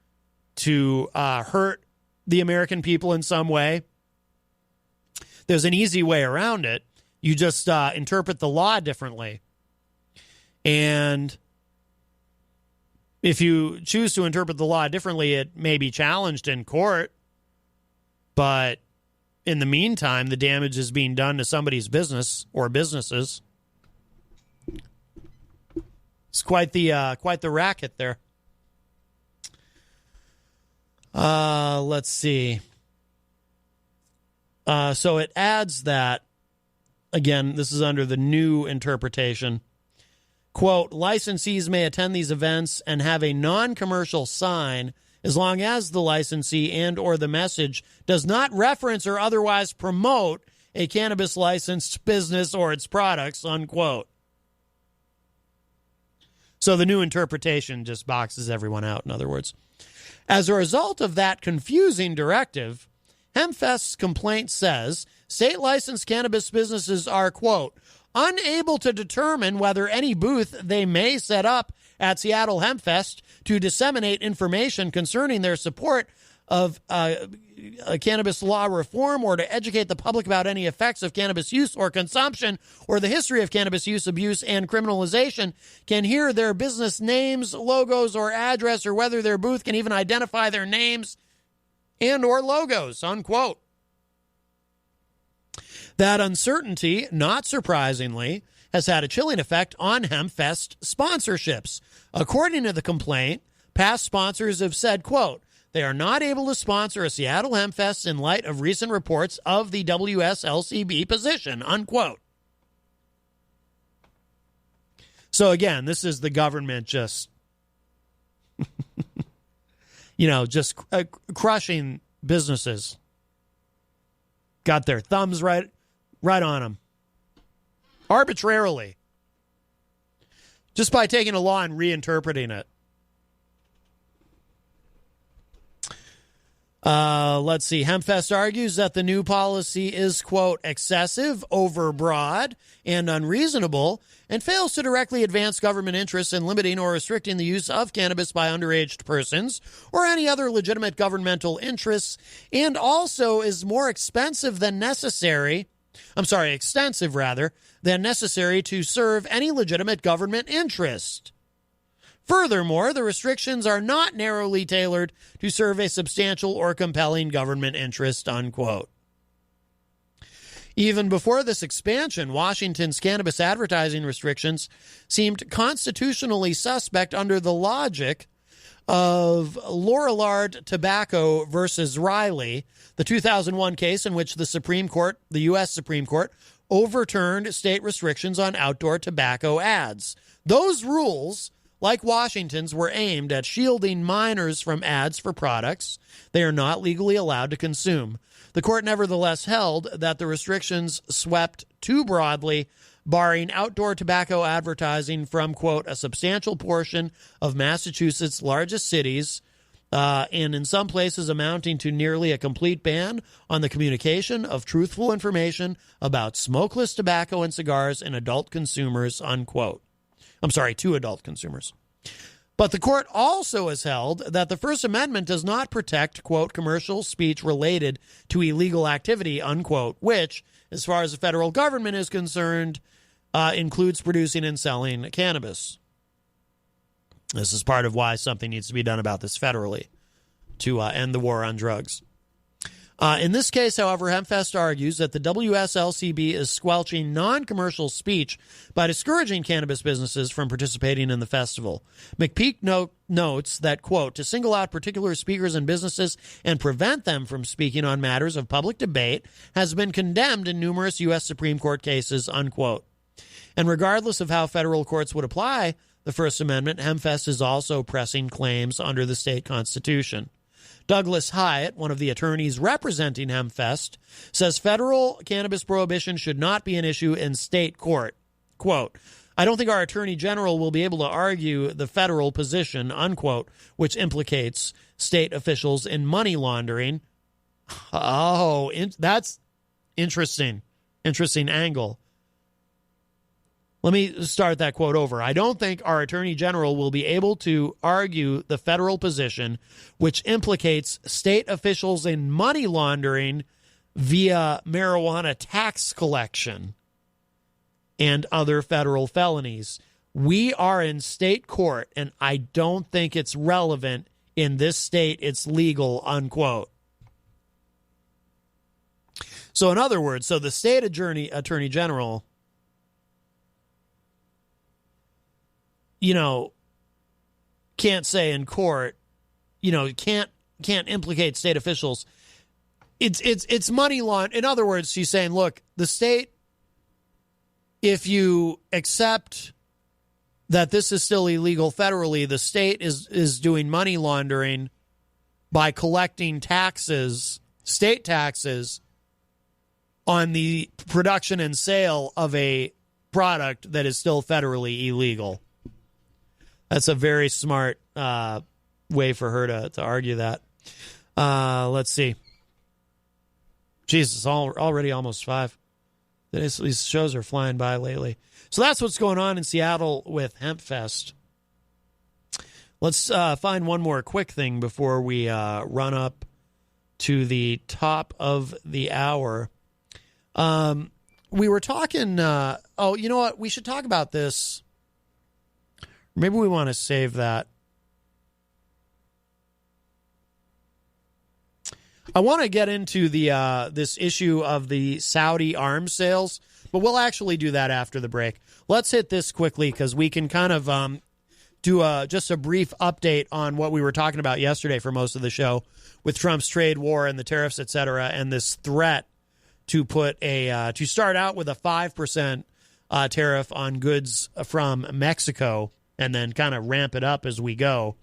to hurt the American people in some way. There's an easy way around it. You just interpret the law differently. And if you choose to interpret the law differently, it may be challenged in court. But in the meantime, the damage is being done to somebody's business or businesses. It's quite the racket there. Let's see. So it adds that, again, this is under the new interpretation. Quote, licensees may attend these events and have a non-commercial sign as long as the licensee and or the message does not reference or otherwise promote a cannabis licensed business or its products, unquote. So the new interpretation just boxes everyone out, in other words. As a result of that confusing directive, HempFest's complaint says state licensed cannabis businesses are, quote, unable to determine whether any booth they may set up at Seattle HempFest to disseminate information concerning their support of cannabis law reform or to educate the public about any effects of cannabis use or consumption or the history of cannabis use, abuse, and criminalization can hear their business names, logos, or address, or whether their booth can even identify their names and or logos, unquote. That uncertainty, not surprisingly, has had a chilling effect on HempFest sponsorships. According to the complaint, past sponsors have said, quote, they are not able to sponsor a Seattle HempFest in light of recent reports of the WSLCB position, unquote. So again, this is the government just, just crushing businesses. Got their thumbs right on them. Arbitrarily. Just by taking a law and reinterpreting it. Let's see. HempFest argues that the new policy is, quote, excessive, overbroad, and unreasonable, and fails to directly advance government interests in limiting or restricting the use of cannabis by underage persons or any other legitimate governmental interests, and also is more extensive than necessary to serve any legitimate government interest. Furthermore, the restrictions are not narrowly tailored to serve a substantial or compelling government interest, unquote. Even before this expansion, Washington's cannabis advertising restrictions seemed constitutionally suspect under the logic of Lorillard Tobacco versus Riley, the 2001 case in which the U.S. Supreme Court, overturned state restrictions on outdoor tobacco ads. Those rules, like Washington's, were aimed at shielding minors from ads for products they are not legally allowed to consume. The court nevertheless held that the restrictions swept too broadly, barring outdoor tobacco advertising from, quote, a substantial portion of Massachusetts' largest cities, and in some places amounting to nearly a complete ban on the communication of truthful information about smokeless tobacco and cigars and adult consumers, unquote. To adult consumers. But the court also has held that the First Amendment does not protect, quote, commercial speech related to illegal activity, unquote, which, as far as the federal government is concerned, includes producing and selling cannabis. This is part of why something needs to be done about this federally to end the war on drugs. In this case, however, HempFest argues that the WSLCB is squelching non-commercial speech by discouraging cannabis businesses from participating in the festival. McPeak notes that, quote, to single out particular speakers and businesses and prevent them from speaking on matters of public debate has been condemned in numerous U.S. Supreme Court cases, unquote. And regardless of how federal courts would apply the First Amendment, HempFest is also pressing claims under the state constitution. Douglas Hyatt, one of the attorneys representing HempFest, says federal cannabis prohibition should not be an issue in state court. Quote, I don't think our attorney general will be able to argue the federal position, unquote, which implicates state officials in money laundering. Oh, that's interesting. Interesting angle. Let me start that quote over. I don't think our Attorney General will be able to argue the federal position, which implicates state officials in money laundering via marijuana tax collection and other federal felonies. We are in state court, and I don't think it's relevant. In this state, it's legal, unquote. So in other words, so the state attorney general, can't say in court, can't implicate state officials. It's money laundering. In other words, she's saying, look, the state, if you accept that this is still illegal federally, the state is doing money laundering by collecting taxes, state taxes, on the production and sale of a product that is still federally illegal. That's a very smart way for her to argue that. Let's see. Jesus, already almost 5. These shows are flying by lately. So that's what's going on in Seattle with HempFest. Let's find one more quick thing before we run up to the top of the hour. We were talking, you know what? We should talk about this. Maybe we want to save that. I want to get into the this issue of the Saudi arms sales, but we'll actually do that after the break. Let's hit this quickly because we can kind of do just a brief update on what we were talking about yesterday for most of the show with Trump's trade war and the tariffs, et cetera, and this threat to put to start out with a 5% tariff on goods from Mexico and then kind of ramp it up as we go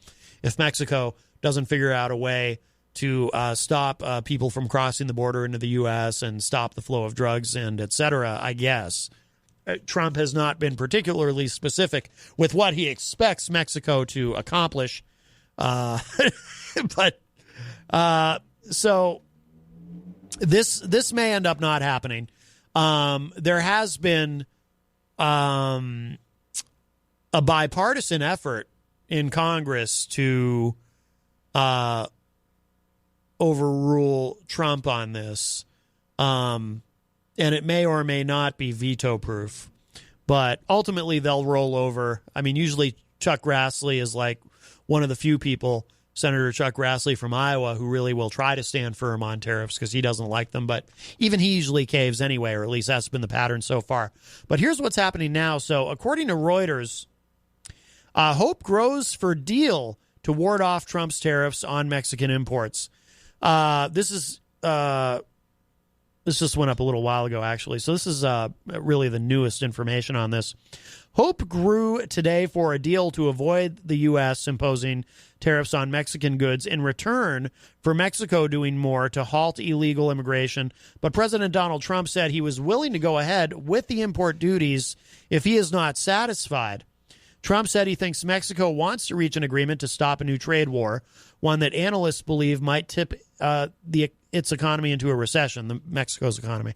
if Mexico doesn't figure out a way to stop people from crossing the border into the U.S. and stop the flow of drugs and et cetera, I guess. Trump has not been particularly specific with what he expects Mexico to accomplish. But so this may end up not happening. There has been a bipartisan effort in Congress to overrule Trump on this. And it may or may not be veto-proof. But ultimately, they'll roll over. I mean, usually Chuck Grassley is like one of the few people, Senator Chuck Grassley from Iowa, who really will try to stand firm on tariffs because he doesn't like them. But even he usually caves anyway, or at least that's been the pattern so far. But here's what's happening now. So according to Reuters, hope grows for deal to ward off Trump's tariffs on Mexican imports. This just went up a little while ago, actually. So this is really the newest information on this. Hope grew today for a deal to avoid the U.S. imposing tariffs on Mexican goods in return for Mexico doing more to halt illegal immigration. But President Donald Trump said he was willing to go ahead with the import duties if he is not satisfied. Trump said he thinks Mexico wants to reach an agreement to stop a new trade war, one that analysts believe might tip its economy into a recession, Mexico's economy.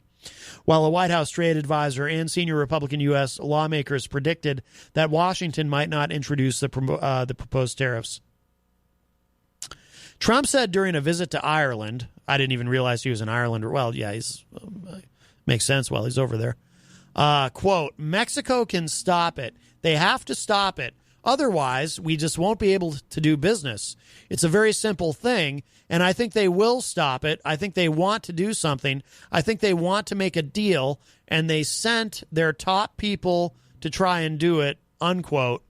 While a White House trade advisor and senior Republican U.S. lawmakers predicted that Washington might not introduce the proposed tariffs. Trump said during a visit to Ireland, I didn't even realize he was in Ireland. Well, yeah, he's makes sense while he's over there. Quote, Mexico can stop it. They have to stop it. Otherwise, we just won't be able to do business. It's a very simple thing, and I think they will stop it. I think they want to do something. I think they want to make a deal, and they sent their top people to try and do it, unquote.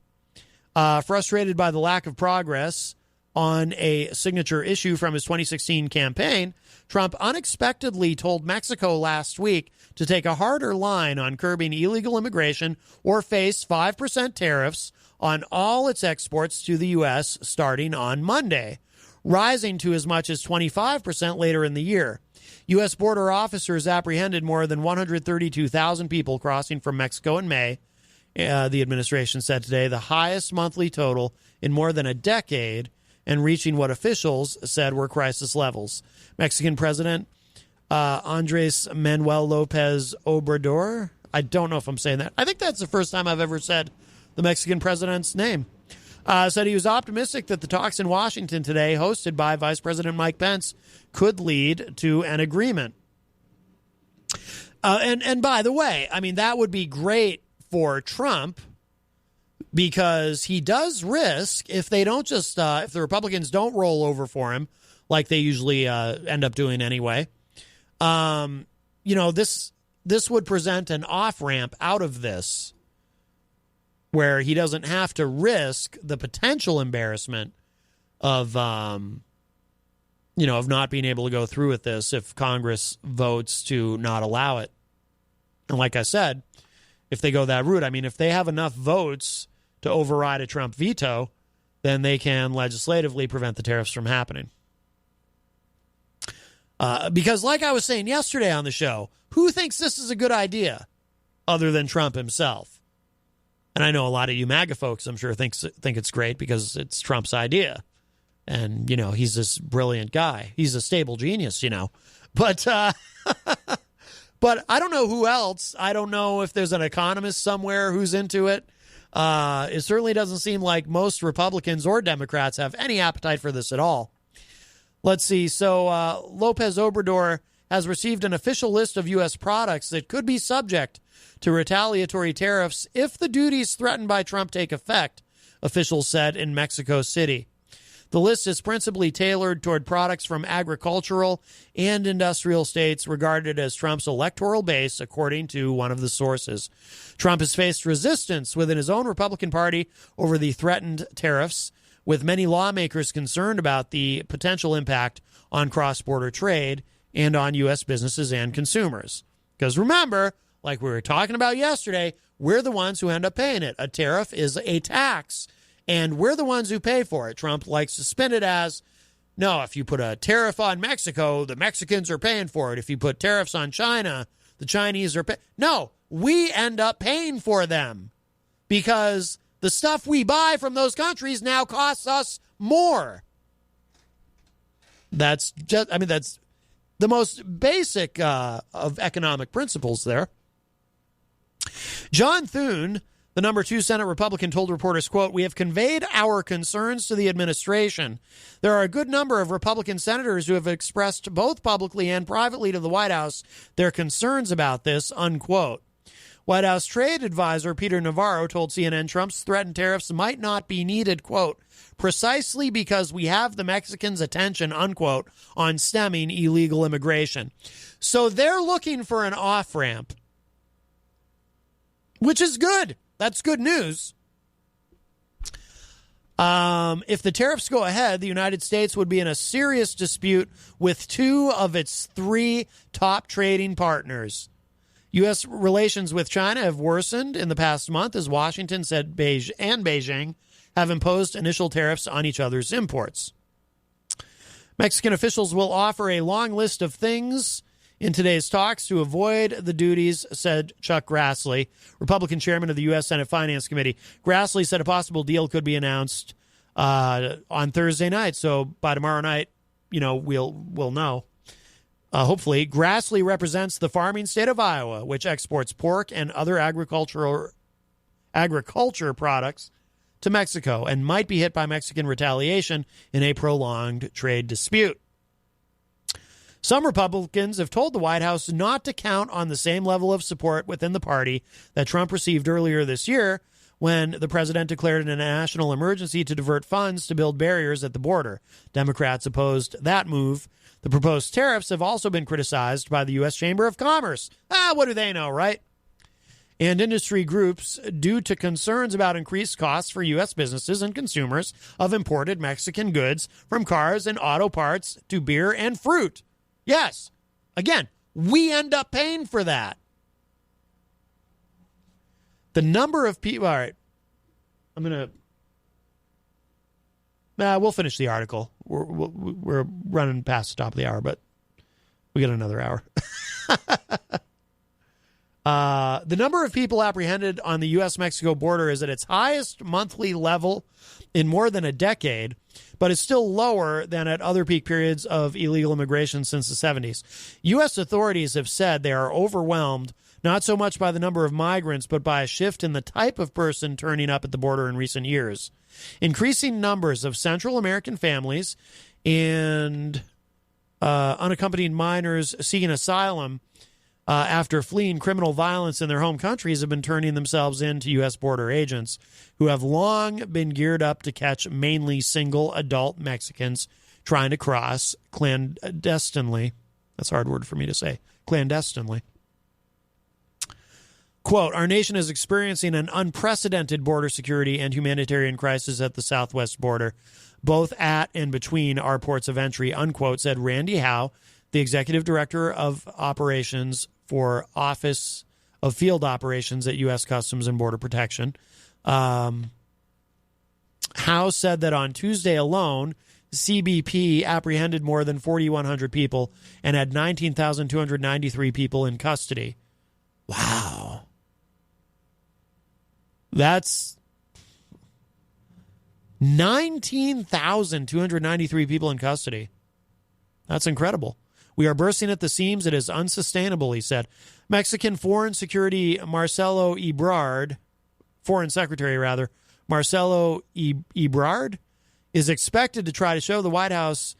Frustrated by the lack of progress on a signature issue from his 2016 campaign, Trump unexpectedly told Mexico last week to take a harder line on curbing illegal immigration or face 5% tariffs on all its exports to the U.S. starting on Monday, rising to as much as 25% later in the year. U.S. border officers apprehended more than 132,000 people crossing from Mexico in May, the administration said today, the highest monthly total in more than a decade, and reaching what officials said were crisis levels. Mexican President Andres Manuel Lopez Obrador, I don't know if I'm saying that. I think that's the first time I've ever said the Mexican president's name. Said he was optimistic that the talks in Washington today, hosted by Vice President Mike Pence, could lead to an agreement. And by the way, I mean, that would be great for Trump because he does risk, if they don't just, if the Republicans don't roll over for him, like they usually end up doing anyway, this would present an off-ramp out of this where he doesn't have to risk the potential embarrassment of, of not being able to go through with this if Congress votes to not allow it. And like I said, if they go that route, I mean, if they have enough votes to override a Trump veto, then they can legislatively prevent the tariffs from happening. Because like I was saying yesterday on the show, who thinks this is a good idea other than Trump himself? And I know a lot of you MAGA folks, I'm sure, think it's great because it's Trump's idea. And, he's this brilliant guy. He's a stable genius, But but I don't know who else. I don't know if there's an economist somewhere who's into it. It certainly doesn't seem like most Republicans or Democrats have any appetite for this at all. Let's see. So Lopez Obrador has received an official list of U.S. products that could be subject to retaliatory tariffs if the duties threatened by Trump take effect, officials said in Mexico City. The list is principally tailored toward products from agricultural and industrial states regarded as Trump's electoral base, according to one of the sources. Trump has faced resistance within his own Republican Party over the threatened tariffs, with many lawmakers concerned about the potential impact on cross-border trade and on U.S. businesses and consumers. Because remember, like we were talking about yesterday, we're the ones who end up paying it. A tariff is a tax, and we're the ones who pay for it. Trump likes to spin it as, no, if you put a tariff on Mexico, the Mexicans are paying for it. If you put tariffs on China, the Chinese are paying. No, we end up paying for them because the stuff we buy from those countries now costs us more. That's the most basic of economic principles there. John Thune, the number 2 Senate Republican, told reporters, quote, "We have conveyed our concerns to the administration. There are a good number of Republican senators who have expressed both publicly and privately to the White House their concerns about this," unquote. White House trade advisor Peter Navarro told CNN Trump's threatened tariffs might not be needed, quote, "precisely because we have the Mexicans' attention," unquote, on stemming illegal immigration. So they're looking for an off-ramp, which is good. That's good news. If the tariffs go ahead, the United States would be in a serious dispute with 2 of its 3 top trading partners. U.S. relations with China have worsened in the past month as Washington said Beijing have imposed initial tariffs on each other's imports. Mexican officials will offer a long list of things in today's talks to avoid the duties, said Chuck Grassley, Republican chairman of the U.S. Senate Finance Committee. Grassley said a possible deal could be announced on Thursday night. So by tomorrow night, we'll know. Hopefully. Grassley represents the farming state of Iowa, which exports pork and other agriculture products to Mexico and might be hit by Mexican retaliation in a prolonged trade dispute. Some Republicans have told the White House not to count on the same level of support within the party that Trump received earlier this year when the president declared a national emergency to divert funds to build barriers at the border. Democrats opposed that move. The proposed tariffs have also been criticized by the U.S. Chamber of Commerce. What do they know, right? And industry groups due to concerns about increased costs for U.S. businesses and consumers of imported Mexican goods, from cars and auto parts to beer and fruit. Yes, again, we end up paying for that. The number of people... All right, I'm going to... we'll finish the article. We're running past the top of the hour, but we got another hour. The number of people apprehended on the U.S.-Mexico border is at its highest monthly level in more than a decade, but is still lower than at other peak periods of illegal immigration since the 70s. U.S. authorities have said they are overwhelmed not so much by the number of migrants, but by a shift in the type of person turning up at the border in recent years. Increasing numbers of Central American families and unaccompanied minors seeking asylum after fleeing criminal violence in their home countries have been turning themselves in to U.S. border agents who have long been geared up to catch mainly single adult Mexicans trying to cross clandestinely. That's a hard word for me to say. Clandestinely. Quote, our nation is experiencing an unprecedented border security and humanitarian crisis at the southwest border, both at and between our ports of entry, unquote, said Randy Howe, the executive director of operations for Office of Field Operations at U.S. Customs and Border Protection. Howe said that on Tuesday alone, CBP apprehended more than 4,100 people and had 19,293 people in custody. Wow. That's 19,293 people in custody. That's incredible. We are bursting at the seams. It is unsustainable, he said. Mexican Foreign Secretary Marcelo Ebrard is expected to try to show the White House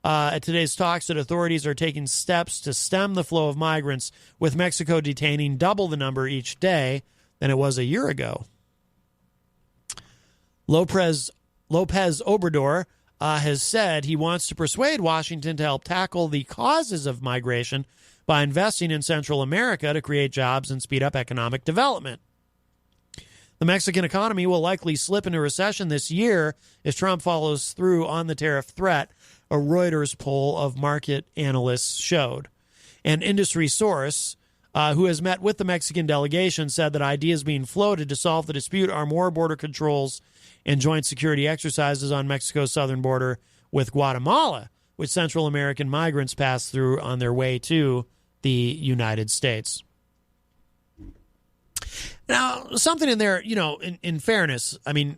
at today's talks that authorities are taking steps to stem the flow of migrants, with Mexico detaining double the number each day than it was a year ago. Lopez Obrador has said he wants to persuade Washington to help tackle the causes of migration by investing in Central America to create jobs and speed up economic development. The Mexican economy will likely slip into recession this year if Trump follows through on the tariff threat, a Reuters poll of market analysts showed. An industry source who has met with the Mexican delegation said that ideas being floated to solve the dispute are more border controls and joint security exercises on Mexico's southern border with Guatemala, which Central American migrants pass through on their way to the United States. Now, something in there, in fairness, I mean,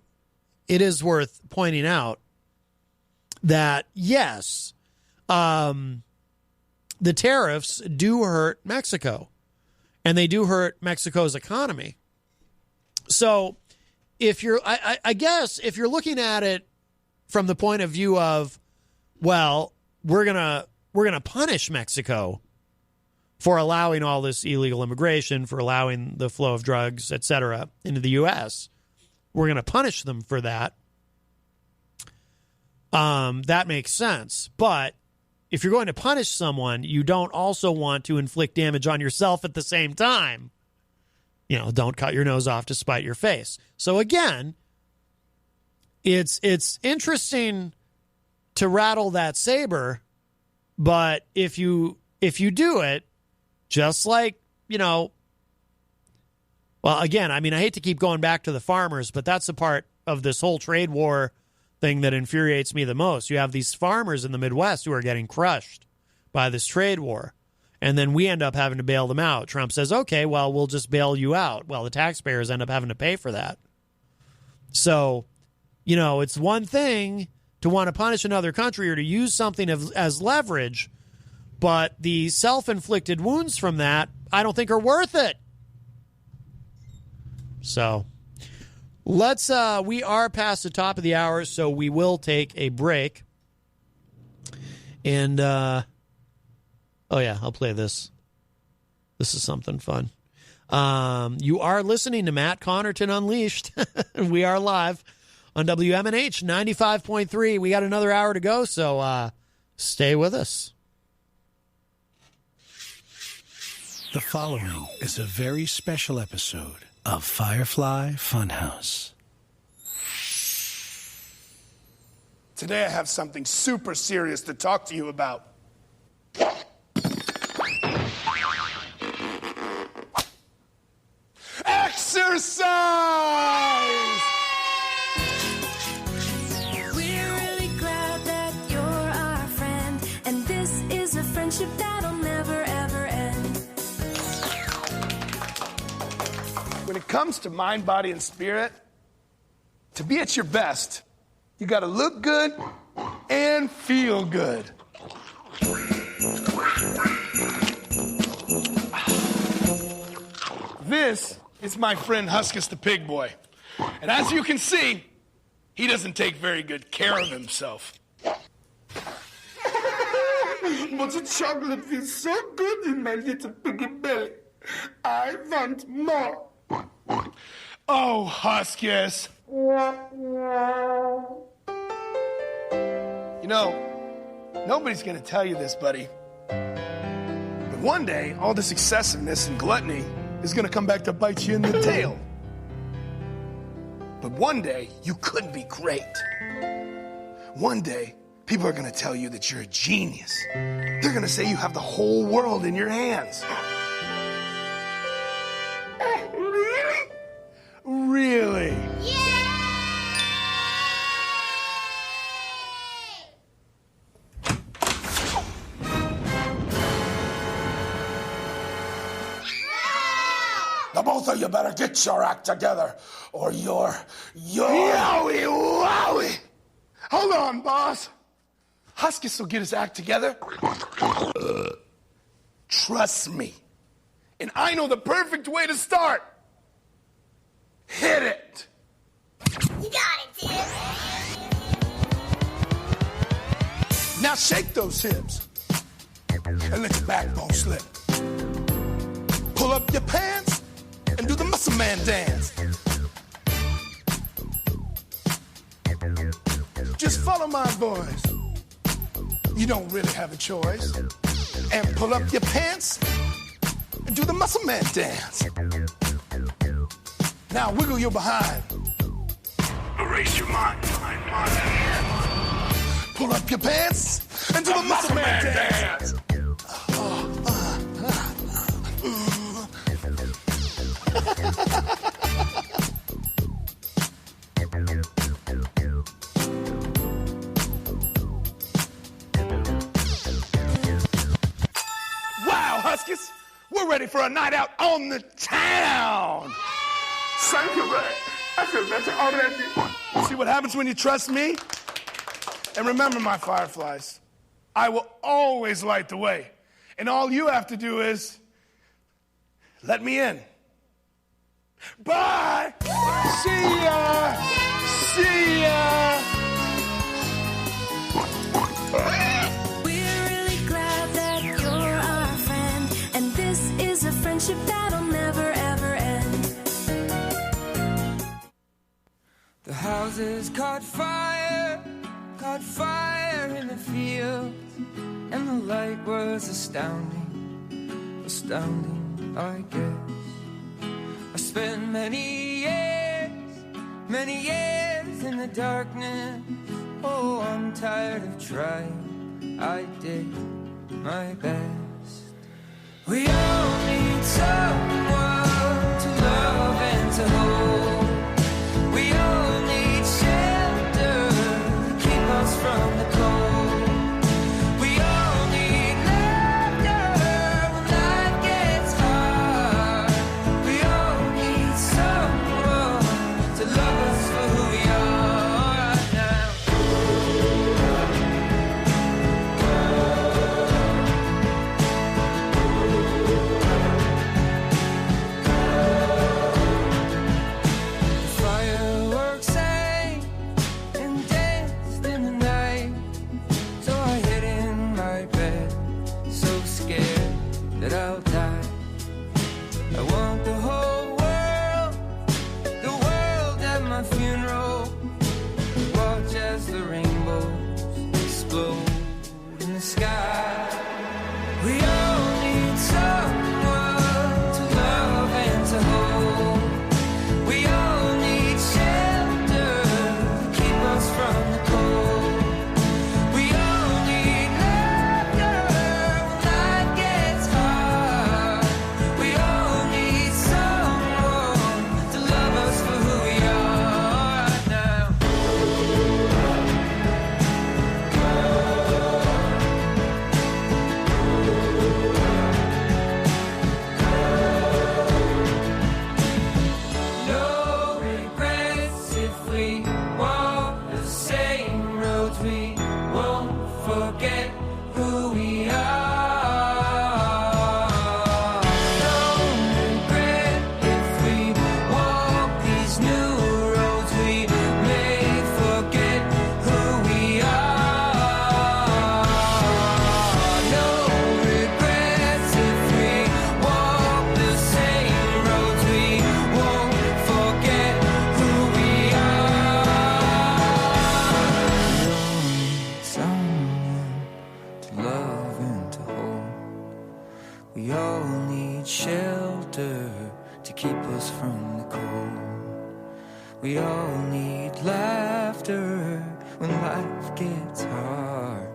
it is worth pointing out that, yes, the tariffs do hurt Mexico, and they do hurt Mexico's economy. So I guess if you're looking at it from the point of view of, well, we're gonna punish Mexico for allowing all this illegal immigration, for allowing the flow of drugs, etc., into the U.S., we're going to punish them for that. That makes sense. But if you're going to punish someone, you don't also want to inflict damage on yourself at the same time. Don't cut your nose off to spite your face. So again, it's interesting to rattle that saber, but if you do it, just like, well, again, I mean, I hate to keep going back to the farmers, but that's the part of this whole trade war thing that infuriates me the most. You have these farmers in the Midwest who are getting crushed by this trade war, and then we end up having to bail them out. Trump says, okay, well, we'll just bail you out. Well, the taxpayers end up having to pay for that. So, it's one thing to want to punish another country or to use something as leverage, but the self-inflicted wounds from that, I don't think are worth it. So we are past the top of the hour, so we will take a break. And, I'll play this. This is something fun. You are listening to Matt Connarton Unleashed. We are live on WMNH 95.3. We got another hour to go, so stay with us.
The following is a very special episode of Firefly Funhouse.
Today I have something super serious to talk to you about. Exercise!
We're really glad that you're our friend, and this is a friendship that'll never, ever end.
When it comes to mind, body, and spirit, to be at your best, you gotta look good and feel good. This is my friend Huskus the pig boy. And as you can see, he doesn't take very good care of himself.
But the chocolate feels so good in my little piggy belly. I want more.
Oh, Huskus. You know, nobody's going to tell you this, buddy. But one day, all this excessiveness and gluttony is going to come back to bite you in the tail. But one day, you could be great. One day, people are going to tell you that you're a genius. They're going to say you have the whole world in your hands.
Really?
Really?
The both of you better get your act together, or you're...
Yowie wowie! Hold on, boss. Huskus will get his act together. Trust me. And I know the perfect way to start. Hit it.
You got it, Tim.
Now shake those hips. And let your backbone slip. Pull up your pants and do the muscle man dance. Just follow my voice. You don't really have a choice. And pull up your pants and do the muscle man dance. Now wiggle your behind. Erase your mind. Pull up your pants and do the muscle man dance. Wow, Huskus, we're ready for a night out on the town.
Thank you, Ray. I feel better already.
See what happens when you trust me? And remember, my fireflies, I will always light the way. And all you have to do is let me in. Bye! See ya! See ya!
We're really glad that you're our friend, and this is a friendship that'll never ever end.
The houses caught fire in the fields, and the light was astounding, I guess. I spent many years in the darkness. Oh, I'm tired of trying. I did my best. We all need someone to love and to hold. We all need shelter to keep us from the cold. We all need laughter when life gets hard. We all need someone to love us for who we are right now. The fireworks sang and danced in the night, so I hid in my bed, so scared that I'll die. I want the whole world at my funeral. Watch as the rainbows explode in the sky. We all need someone to love and to hold. We all need shelter to keep us from the cold. We all need laughter when life gets hard. We all need someone to love us for who we are right now. We all need laughter when life gets hard.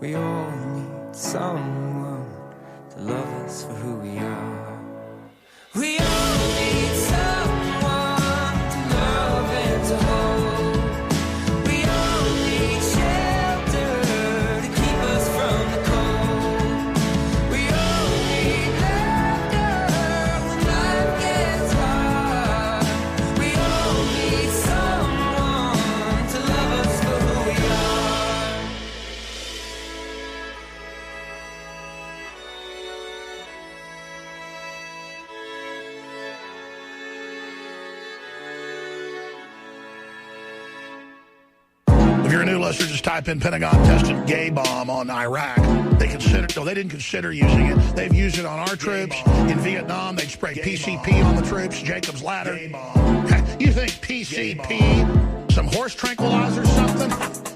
We all need someone to love us for who we are. We all need someone to love and to hold. We all need shelter to keep us from the cold. We all need laughter when life gets hard. We all need someone to love us for who we are.
If you're a new listener, just type in Pentagon tested gay bomb on Iraq. They didn't consider using it. They've used it on our troops. In Vietnam, they'd spray PCP on the troops, Jacob's Ladder. You think PCP, some horse tranquilizer or something?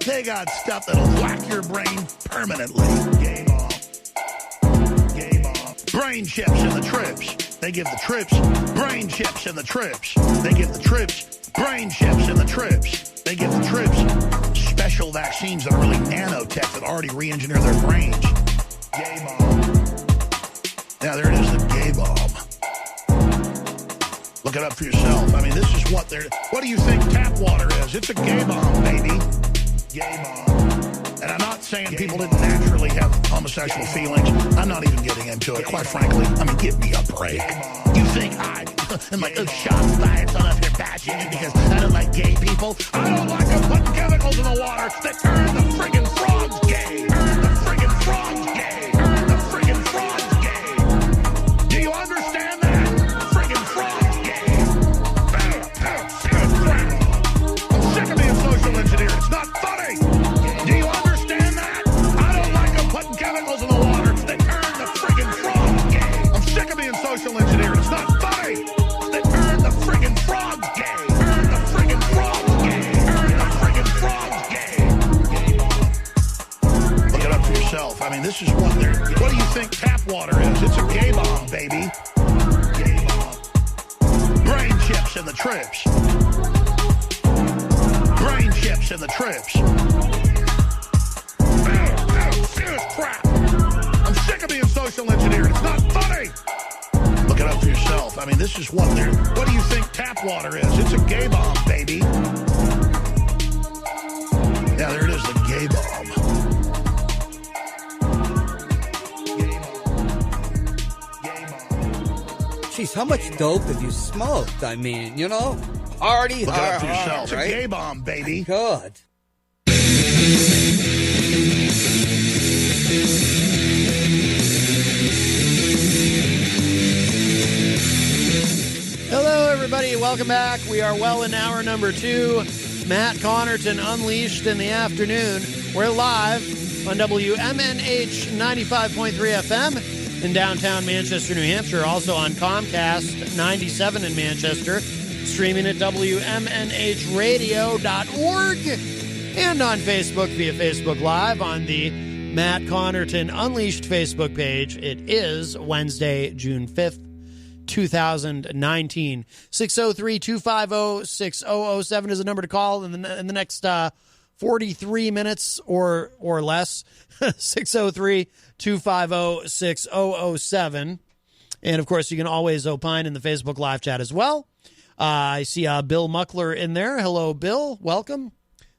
They got stuff that'll whack your brain permanently. Gay bomb. Gay bomb. Brain chips in the troops. They give the troops brain chips in the troops. They give the troops brain chips in the troops. They give the troops special vaccines that are really nanotech that already re-engineer their brains. Gay bomb. Now there it is, the gay bomb. Look it up for yourself. I mean, this is what they're... What do you think tap water is? It's a gay bomb, baby. Gay bomb. And I'm not saying people didn't naturally have homosexual feelings. I'm not even getting into it, quite frankly. I mean, give me a break. You think I am like, shots fired, son of your passion because I don't like gay people? I don't like them putting chemicals in the water that turn the friggin' frogs gay. Turn the friggin' frogs gay. Turn the friggin' frogs gay. Do you understand that? Friggin' frogs gay. I'm sick of being social engineered. It's not funny. Do you understand that? I don't like them putting chemicals in the water that turn the friggin' frogs gay. I'm sick of being social engineered. It's not funny. That turn the friggin' frogs gay. Turn the friggin' frogs gay. Turn the friggin' frogs gay. Look it up for yourself. I mean, this is what they're... What do you think tap water is? It's a gay bomb, baby. Gay bomb. Brain chips in the troops. Brain chips in the troops. Serious crap. I'm sick of being social engineered. It's not funny. Look it up for yourself. I mean, this is what they're... What do you think tap water is? It's a gay bomb, baby. Yeah, there it is, the gay bomb.
Jeez, how much dope have you smoked? I mean, you know, party
Look it up for yourself.
hard,
It's
right?
a gay bomb, baby.
Good.
Hello, everybody. Welcome back. We are well in hour number 2. Matt Connarton Unleashed in the afternoon. We're live on WMNH 95.3 FM in downtown Manchester, New Hampshire. Also on Comcast 97 in Manchester. Streaming at WMNHradio.org. And on Facebook via Facebook Live on the Matt Connarton Unleashed Facebook page. It is Wednesday, June 5th. 2019. 603-250-6007 is the number to call in the next 43 minutes or less. 603-250-6007. And, of course, you can always opine in the Facebook live chat as well. I see Bill Muckler in there. Hello, Bill. Welcome.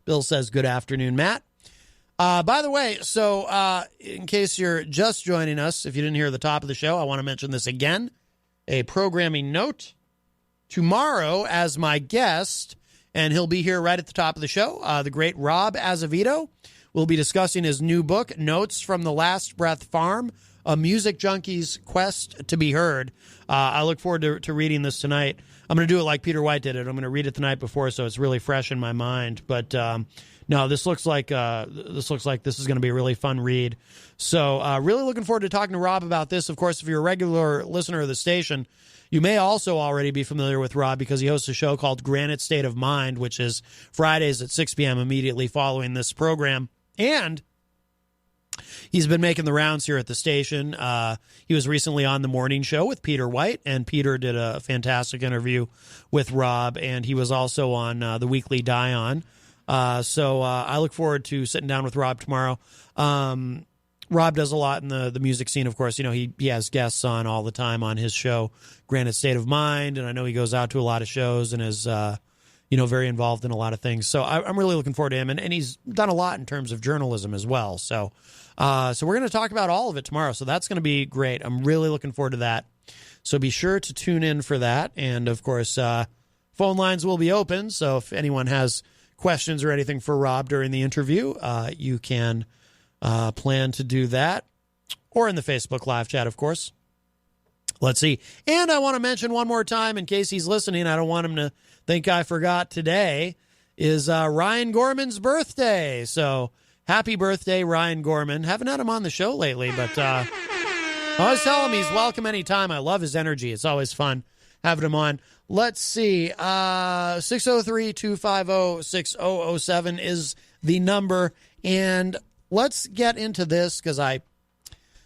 Bill says, good afternoon, Matt. By the way, so in case you're just joining us, if you didn't hear the top of the show, I want to mention this again. A programming note. Tomorrow, as my guest, and he'll be here right at the top of the show, the great Rob Azevedo will be discussing his new book, Notes from the Last Breath Farm, A Music Junkie's Quest to Be Heard. I look forward to reading this tonight. I'm going to do it like Peter White did it. I'm going to read it the night before, so it's really fresh in my mind. But no, this looks like this is going to be a really fun read. So really looking forward to talking to Rob about this. Of course, if you're a regular listener of the station, you may also already be familiar with Rob because he hosts a show called Granite State of Mind, which is Fridays at 6 p.m. immediately following this program. And he's been making the rounds here at the station. He was recently on the morning show with Peter White, and Peter did a fantastic interview with Rob, and he was also on the weekly Die On. So I look forward to sitting down with Rob tomorrow. Rob does a lot in the music scene, of course. You know, he has guests on all the time on his show, Granite State of Mind, and I know he goes out to a lot of shows and is, very involved in a lot of things. So I'm really looking forward to him, and he's done a lot in terms of journalism as well. So we're going to talk about all of it tomorrow, so that's going to be great. I'm really looking forward to that. So be sure to tune in for that, and, of course, phone lines will be open, so if anyone has questions or anything for Rob during the interview, you can plan to do that, or in the Facebook live chat, of course. Let's see. And I want to mention one more time, in case he's listening, I don't want him to think I forgot, today is Ryan Gorman's birthday. So happy birthday, Ryan Gorman. Haven't had him on the show lately, but I always tell him he's welcome anytime. I love his energy. It's always fun having him on. Let's see. 603-250-6007 is the number. And let's get into this, because I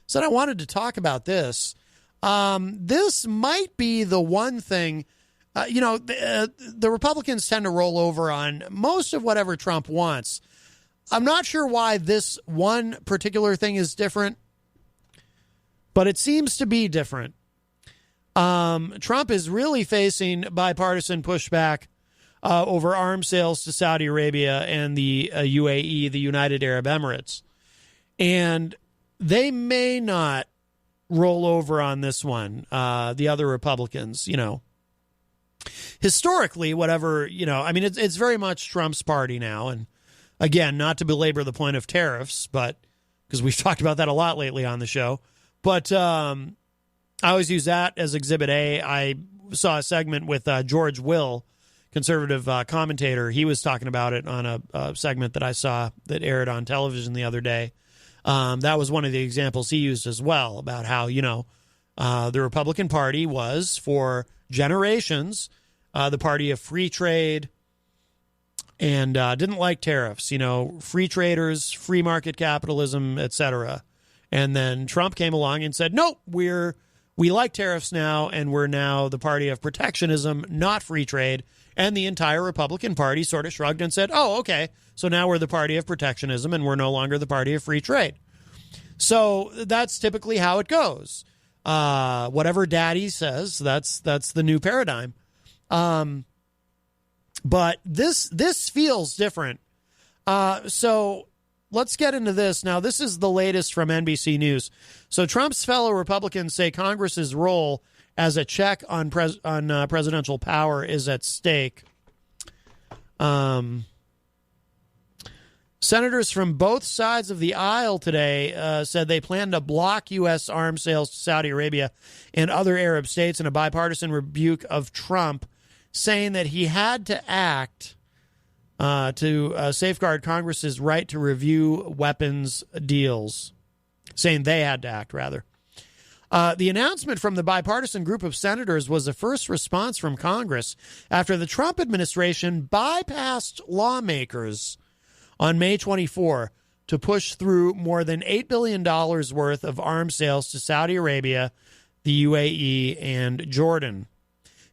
said I wanted to talk about this. This might be the one thing, the Republicans tend to roll over on most of whatever Trump wants. I'm not sure why this one particular thing is different, but it seems to be different. Trump is really facing bipartisan pushback over arms sales to Saudi Arabia and the UAE, the United Arab Emirates. And they may not roll over on this one, the other Republicans, Historically, whatever, it's very much Trump's party now. And again, not to belabor the point of tariffs, but because we've talked about that a lot lately on the show. But I always use that as Exhibit A. I saw a segment with George Will, conservative commentator. He was talking about it on a segment that I saw that aired on television the other day. That was one of the examples he used as well, about how, the Republican Party was, for generations, the party of free trade and didn't like tariffs, free traders, free market capitalism, etc. And then Trump came along and said, nope, we like tariffs now, and we're now the party of protectionism, not free trade. And the entire Republican Party sort of shrugged and said, oh, okay, so now we're the party of protectionism and we're no longer the party of free trade. So that's typically how it goes. Whatever daddy says, that's the new paradigm. But this feels different. So let's get into this. Now, this is the latest from NBC News. So Trump's fellow Republicans say Congress's role as a check on presidential power is at stake. Senators from both sides of the aisle today said they plan to block U.S. arms sales to Saudi Arabia and other Arab states in a bipartisan rebuke of Trump, saying that he had to act to safeguard Congress's right to review weapons deals, saying they had to act, rather. The announcement from the bipartisan group of senators was the first response from Congress after the Trump administration bypassed lawmakers on May 24 to push through more than $8 billion worth of arms sales to Saudi Arabia, the UAE, and Jordan.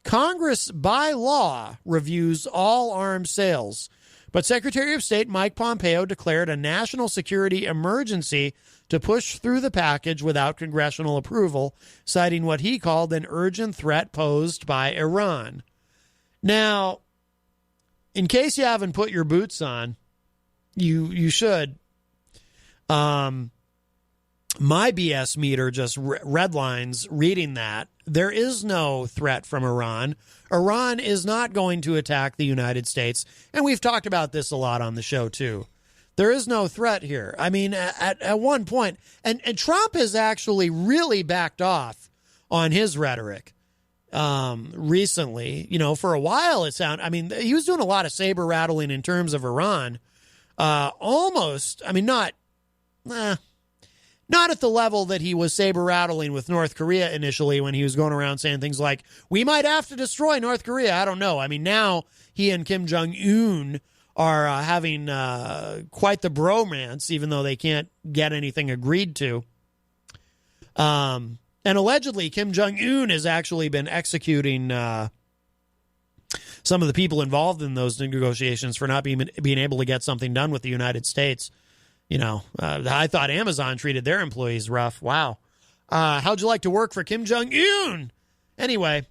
Congress, by law, reviews all arms sales, but Secretary of State Mike Pompeo declared a national security emergency to push through the package without congressional approval, citing what he called an urgent threat posed by Iran. Now, in case you haven't put your boots on, you should. My BS meter just redlines reading that. There is no threat from Iran. Iran is not going to attack the United States. And we've talked about this a lot on the show, too. There is no threat here. I mean, at one point, and Trump has actually really backed off on his rhetoric recently. For a while it sounded, he was doing a lot of saber rattling in terms of Iran. Almost, not at the level that he was saber rattling with North Korea initially, when he was going around saying things like, we might have to destroy North Korea. I don't know. Now he and Kim Jong-un are having quite the bromance, even though they can't get anything agreed to. And allegedly, Kim Jong-un has actually been executing some of the people involved in those negotiations for not being able to get something done with the United States. You know, I thought Amazon treated their employees rough. Wow. How'd you like to work for Kim Jong-un? Anyway.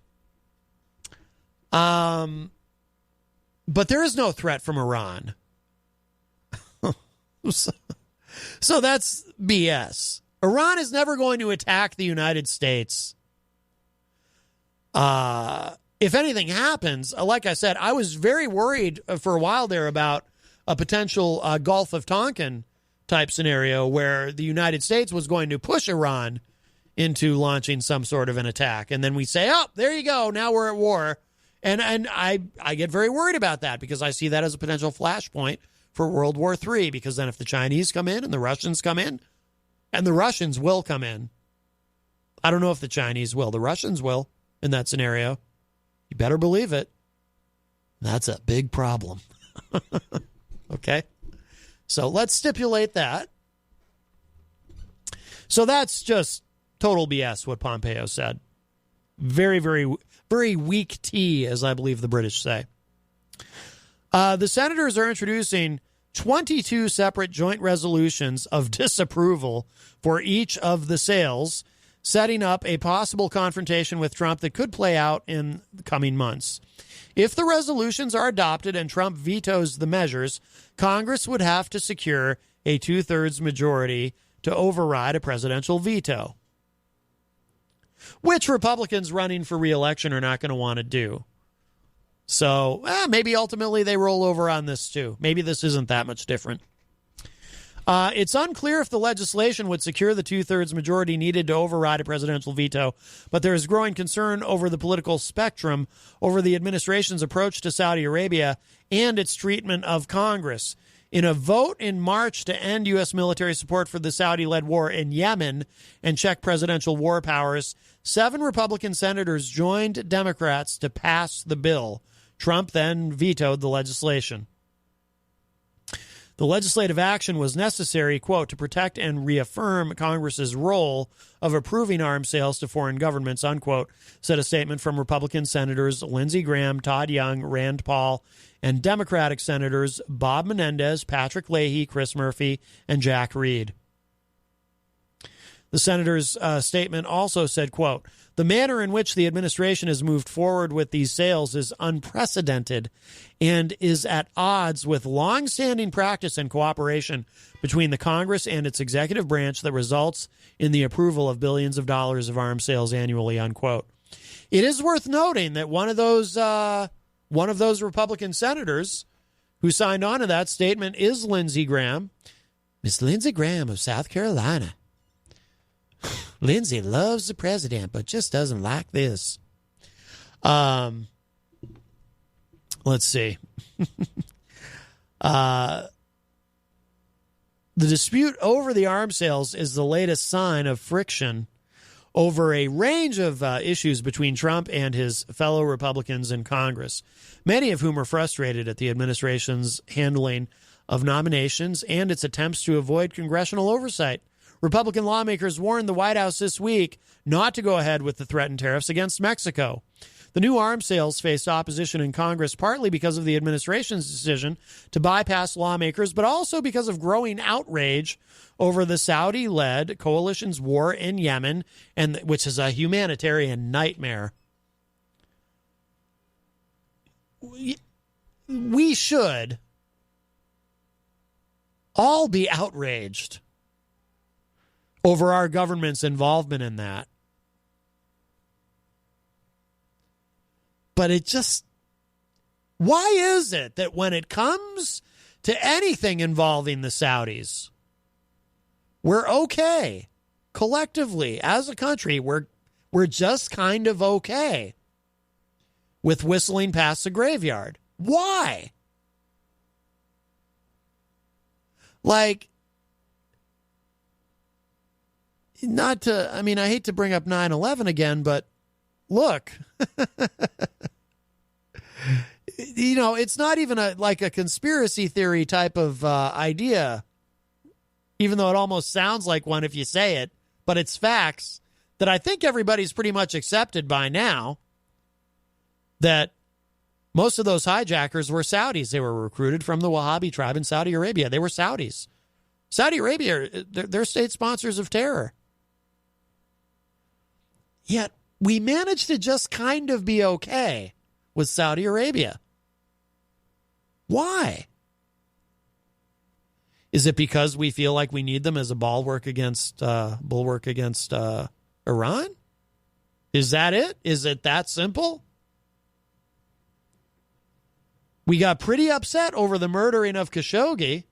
But there is no threat from Iran. So that's BS. Iran is never going to attack the United States. If anything happens, like I said, I was very worried for a while there about a potential Gulf of Tonkin type scenario where the United States was going to push Iran into launching some sort of an attack. And then we say, oh, there you go. Now we're at war. And I get very worried about that because I see that as a potential flashpoint for World War III, because then if the Chinese come in and the Russians come in, and the Russians will come in. I don't know if the Chinese will. The Russians will in that scenario. You better believe it. That's a big problem. Okay? So let's stipulate that. So that's just total BS what Pompeo said. Very, very, very weak tea, as I believe the British say. The senators are introducing 22 separate joint resolutions of disapproval for each of the sales, setting up a possible confrontation with Trump that could play out in the coming months. If the resolutions are adopted and Trump vetoes the measures, Congress would have to secure a 2/3 majority to override a presidential veto, which Republicans running for re-election are not going to want to do. So maybe ultimately they roll over on this too. Maybe this isn't that much different. It's unclear if the legislation would secure the 2/3 majority needed to override a presidential veto, but there is growing concern over the political spectrum over the administration's approach to Saudi Arabia and its treatment of Congress. In a vote in March to end U.S. military support for the Saudi-led war in Yemen and check presidential war powers, 7 Republican senators joined Democrats to pass the bill. Trump then vetoed the legislation. The legislative action was necessary, quote, to protect and reaffirm Congress's role of approving arms sales to foreign governments, unquote, said a statement from Republican Senators Lindsey Graham, Todd Young, Rand Paul, and Democratic Senators Bob Menendez, Patrick Leahy, Chris Murphy, and Jack Reed. The senator's statement also said, quote, the manner in which the administration has moved forward with these sales is unprecedented and is at odds with longstanding practice and cooperation between the Congress and its executive branch that results in the approval of billions of dollars of arms sales annually, unquote. It is worth noting that one of those Republican senators who signed on to that statement is Lindsey Graham. Miss Lindsey Graham of South Carolina. Lindsey loves the president, but just doesn't like this. Let's see. The dispute over the arms sales is the latest sign of friction over a range of issues between Trump and his fellow Republicans in Congress, many of whom are frustrated at the administration's handling of nominations and its attempts to avoid congressional oversight. Republican lawmakers warned the White House this week not to go ahead with the threatened tariffs against Mexico. The new arms sales faced opposition in Congress partly because of the administration's decision to bypass lawmakers, but also because of growing outrage over the Saudi-led coalition's war in Yemen, and which is a humanitarian nightmare. We should all be outraged over our government's involvement in that. But it just, why is it that when it comes to anything involving the Saudis, we're okay collectively as a country? We're just kind of okay with whistling past the graveyard. Why? Like, not to, I mean, I hate to bring up 9/11 again, but look, it's not even like a conspiracy theory type of idea, even though it almost sounds like one if you say it, but it's facts that I think everybody's pretty much accepted by now, that most of those hijackers were Saudis. They were recruited from the Wahhabi tribe in Saudi Arabia. They were Saudis. Saudi Arabia, they're state sponsors of terror. Yet we managed to just kind of be okay with Saudi Arabia. Why? Is it because we feel like we need them as a bulwark against Iran? Is that it? Is it that simple? We got pretty upset over the murdering of Khashoggi.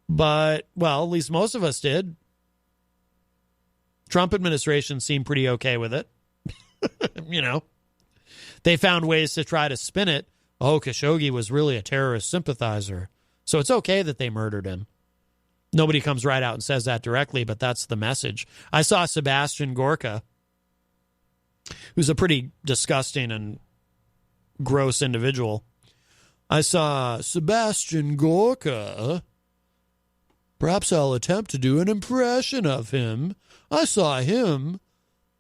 But, well, at least most of us did. Trump administration seemed pretty okay with it. They found ways to try to spin it. Oh, Khashoggi was really a terrorist sympathizer, so it's okay that they murdered him. Nobody comes right out and says that directly, but that's the message. I saw Sebastian Gorka, who's a pretty disgusting and gross individual. I saw Sebastian Gorka. Perhaps I'll attempt to do an impression of him. I saw him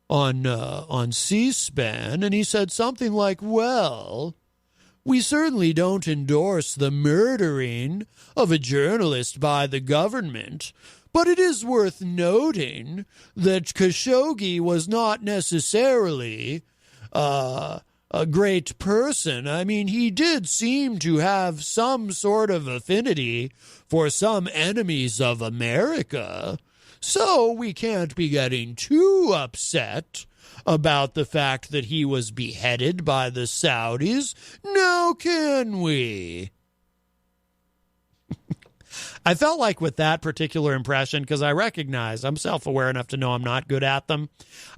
on C-SPAN, and he said something like, well, we certainly don't endorse the murdering of a journalist by the government, but it is worth noting that Khashoggi was not necessarily a great person. I mean, he did seem to have some sort of affinity for some enemies of America. So we can't be getting too upset about the fact that he was beheaded by the Saudis. Now can we? I felt like with that particular impression, because I recognize I'm self-aware enough to know I'm not good at them,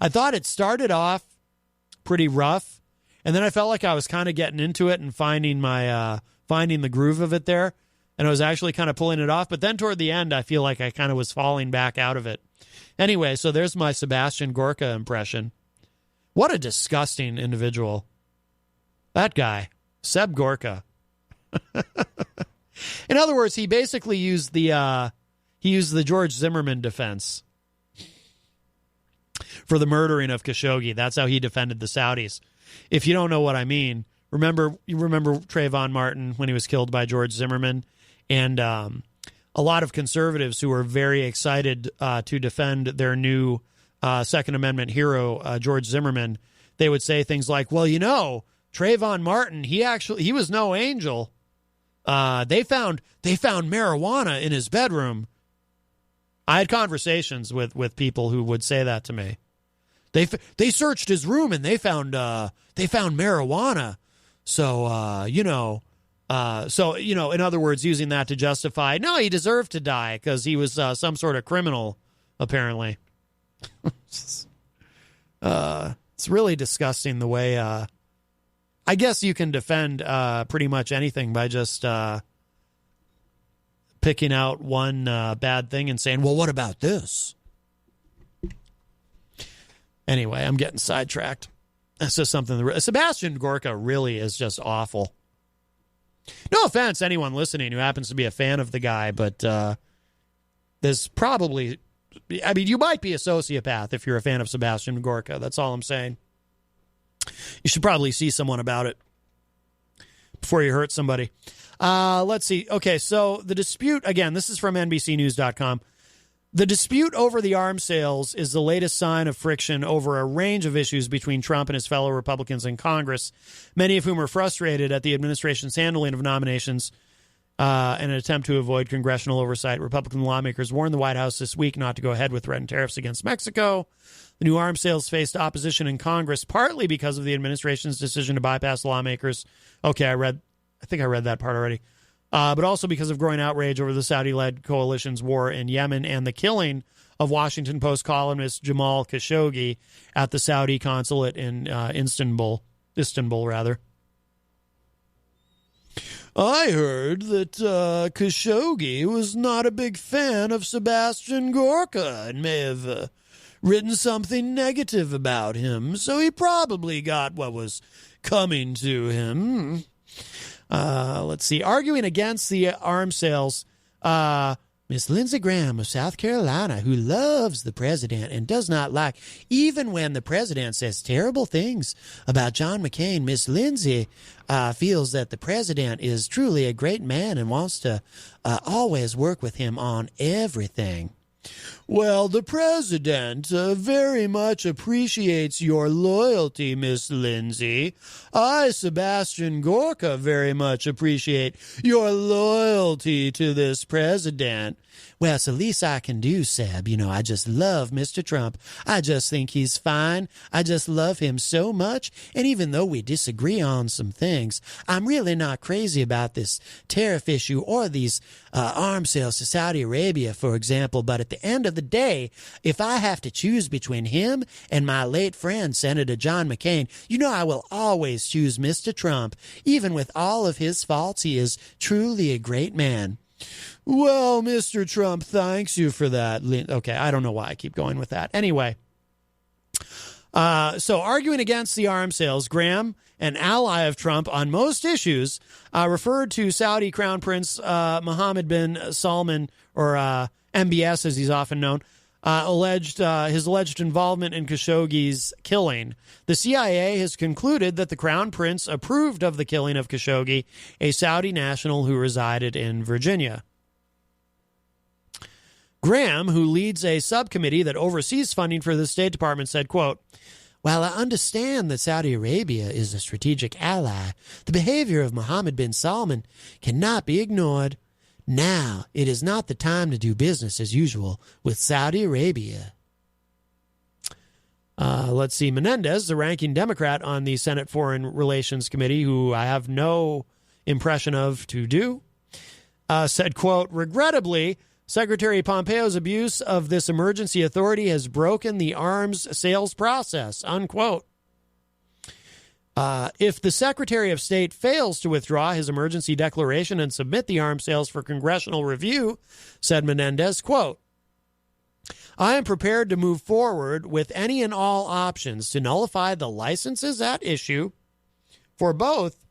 I thought it started off pretty rough, and then I felt like I was kind of getting into it and finding the groove of it there. And I was actually kind of pulling it off. But then toward the end, I feel like I kind of was falling back out of it. Anyway, so there's my Sebastian Gorka impression. What a disgusting individual. That guy, Seb Gorka. In other words, he basically used the George Zimmerman defense for the murdering of Khashoggi. That's how he defended the Saudis. If you don't know what I mean, you remember Trayvon Martin when he was killed by George Zimmerman? And a lot of conservatives who were very excited to defend their new Second Amendment hero, George Zimmerman, they would say things like, well, Trayvon Martin, he was no angel. They found marijuana in his bedroom. I had conversations with people who would say that to me. They searched his room and they found marijuana. So, in other words, using that to justify, no, he deserved to die because he was some sort of criminal, apparently. It's really disgusting the way, I guess you can defend pretty much anything by just picking out one bad thing and saying, well, what about this? Anyway, I'm getting sidetracked. That's just something. Sebastian Gorka really is just awful. No offense, anyone listening who happens to be a fan of the guy, but there's probably, you might be a sociopath if you're a fan of Sebastian Gorka. That's all I'm saying. You should probably see someone about it before you hurt somebody. Let's see. Okay, so the dispute, again, this is from NBCnews.com. The dispute over the arms sales is the latest sign of friction over a range of issues between Trump and his fellow Republicans in Congress, many of whom are frustrated at the administration's handling of nominations in an attempt to avoid congressional oversight. Republican lawmakers warned the White House this week not to go ahead with threatened tariffs against Mexico. The new arms sales faced opposition in Congress, partly because of the administration's decision to bypass lawmakers. Okay, I think I read that part already. But also because of growing outrage over the Saudi-led coalition's war in Yemen and the killing of Washington Post columnist Jamal Khashoggi at the Saudi consulate in Istanbul. I heard that Khashoggi was not a big fan of Sebastian Gorka and may have written something negative about him, so he probably got what was coming to him. Let's see. Arguing against the arms sales, Miss Lindsey Graham of South Carolina, who loves the president and does not like, even when the president says terrible things about John McCain, Miss Lindsey feels that the president is truly a great man and wants to always work with him on everything. Well, the president very much appreciates your loyalty, Miss Lindsay. I, Sebastian Gorka, very much appreciate your loyalty to this president. Well, it's the least I can do, Seb. You know, I just love Mr. Trump. I just think he's fine. I just love him so much. And even though we disagree on some things, I'm really not crazy about this tariff issue or these arms sales to Saudi Arabia, for example. But at the end of the day, if I have to choose between him and my late friend, Senator John McCain, you know I will always choose Mr. Trump. Even with all of his faults, he is truly a great man. Well, Mr. Trump, thanks you for that. Okay, I don't know why I keep going with that. Anyway, so arguing against the arms sales, Graham, an ally of Trump on most issues, referred to Saudi Crown Prince Mohammed bin Salman, or MBS as he's often known, his alleged involvement in Khashoggi's killing. The CIA has concluded that the Crown Prince approved of the killing of Khashoggi, a Saudi national who resided in Virginia. Graham, who leads a subcommittee that oversees funding for the State Department, said, quote, "While I understand that Saudi Arabia is a strategic ally, the behavior of Mohammed bin Salman cannot be ignored. Now, it is not the time to do business as usual with Saudi Arabia." Let's see. Menendez, the ranking Democrat on the Senate Foreign Relations Committee, who I have no impression of to do, said, quote, "Regrettably, Secretary Pompeo's abuse of this emergency authority has broken the arms sales process," unquote. If the Secretary of State fails to withdraw his emergency declaration and submit the arms sales for congressional review, said Menendez, quote, "I am prepared to move forward with any and all options to nullify the licenses at issue for both,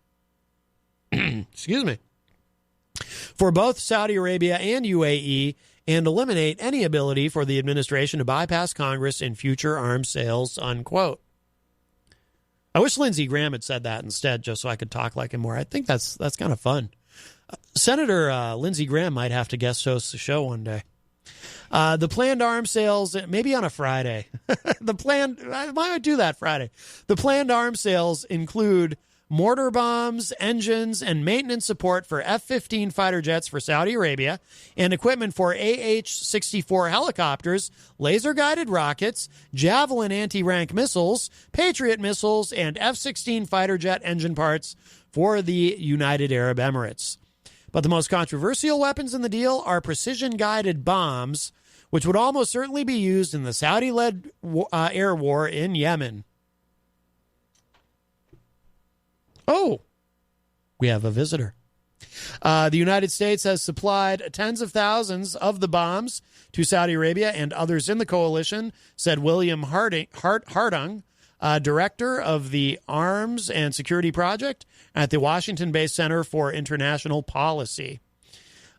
for both Saudi Arabia and UAE, and eliminate any ability for the administration to bypass Congress in future arms sales," unquote. I wish Lindsey Graham had said that instead, just so I could talk like him more. I think that's kind of fun. Senator Lindsey Graham might have to guest host the show one day. The planned arms sales, maybe on a Friday. I might do that Friday. The planned arms sales include mortar bombs, engines, and maintenance support for F-15 fighter jets for Saudi Arabia, and equipment for AH-64 helicopters, laser-guided rockets, Javelin anti-rank missiles, Patriot missiles, and F-16 fighter jet engine parts for the United Arab Emirates. But the most controversial weapons in the deal are precision-guided bombs, which would almost certainly be used in the Saudi-led air war in Yemen. Oh, we have a visitor. The United States has supplied tens of thousands of the bombs to Saudi Arabia and others in the coalition, said William Hartung, director of the Arms and Security Project at the Washington-based Center for International Policy.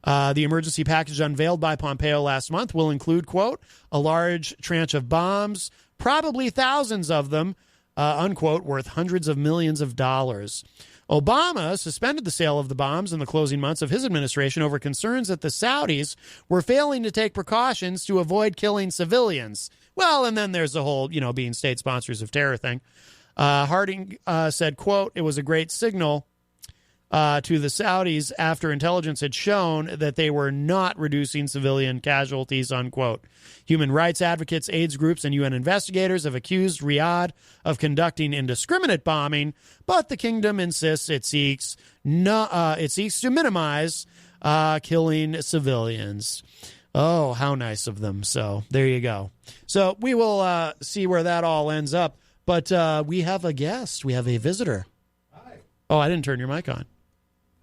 The emergency package unveiled by Pompeo last month will include, quote, "a large tranche of bombs, probably thousands of them, unquote, worth hundreds of millions of dollars." Obama suspended the sale of the bombs in the closing months of his administration over concerns that the Saudis were failing to take precautions to avoid killing civilians. Well, and then there's the whole, being state sponsors of terror thing. Harding said, quote, "It was a great signal to the Saudis after intelligence had shown that they were not reducing civilian casualties," unquote. Human rights advocates, AIDS groups, and UN investigators have accused Riyadh of conducting indiscriminate bombing, but the kingdom insists it seeks to minimize killing civilians. Oh, how nice of them. So there you go. So we will see where that all ends up. But we have a guest. We have a visitor. Hi. Oh, I didn't turn your mic on.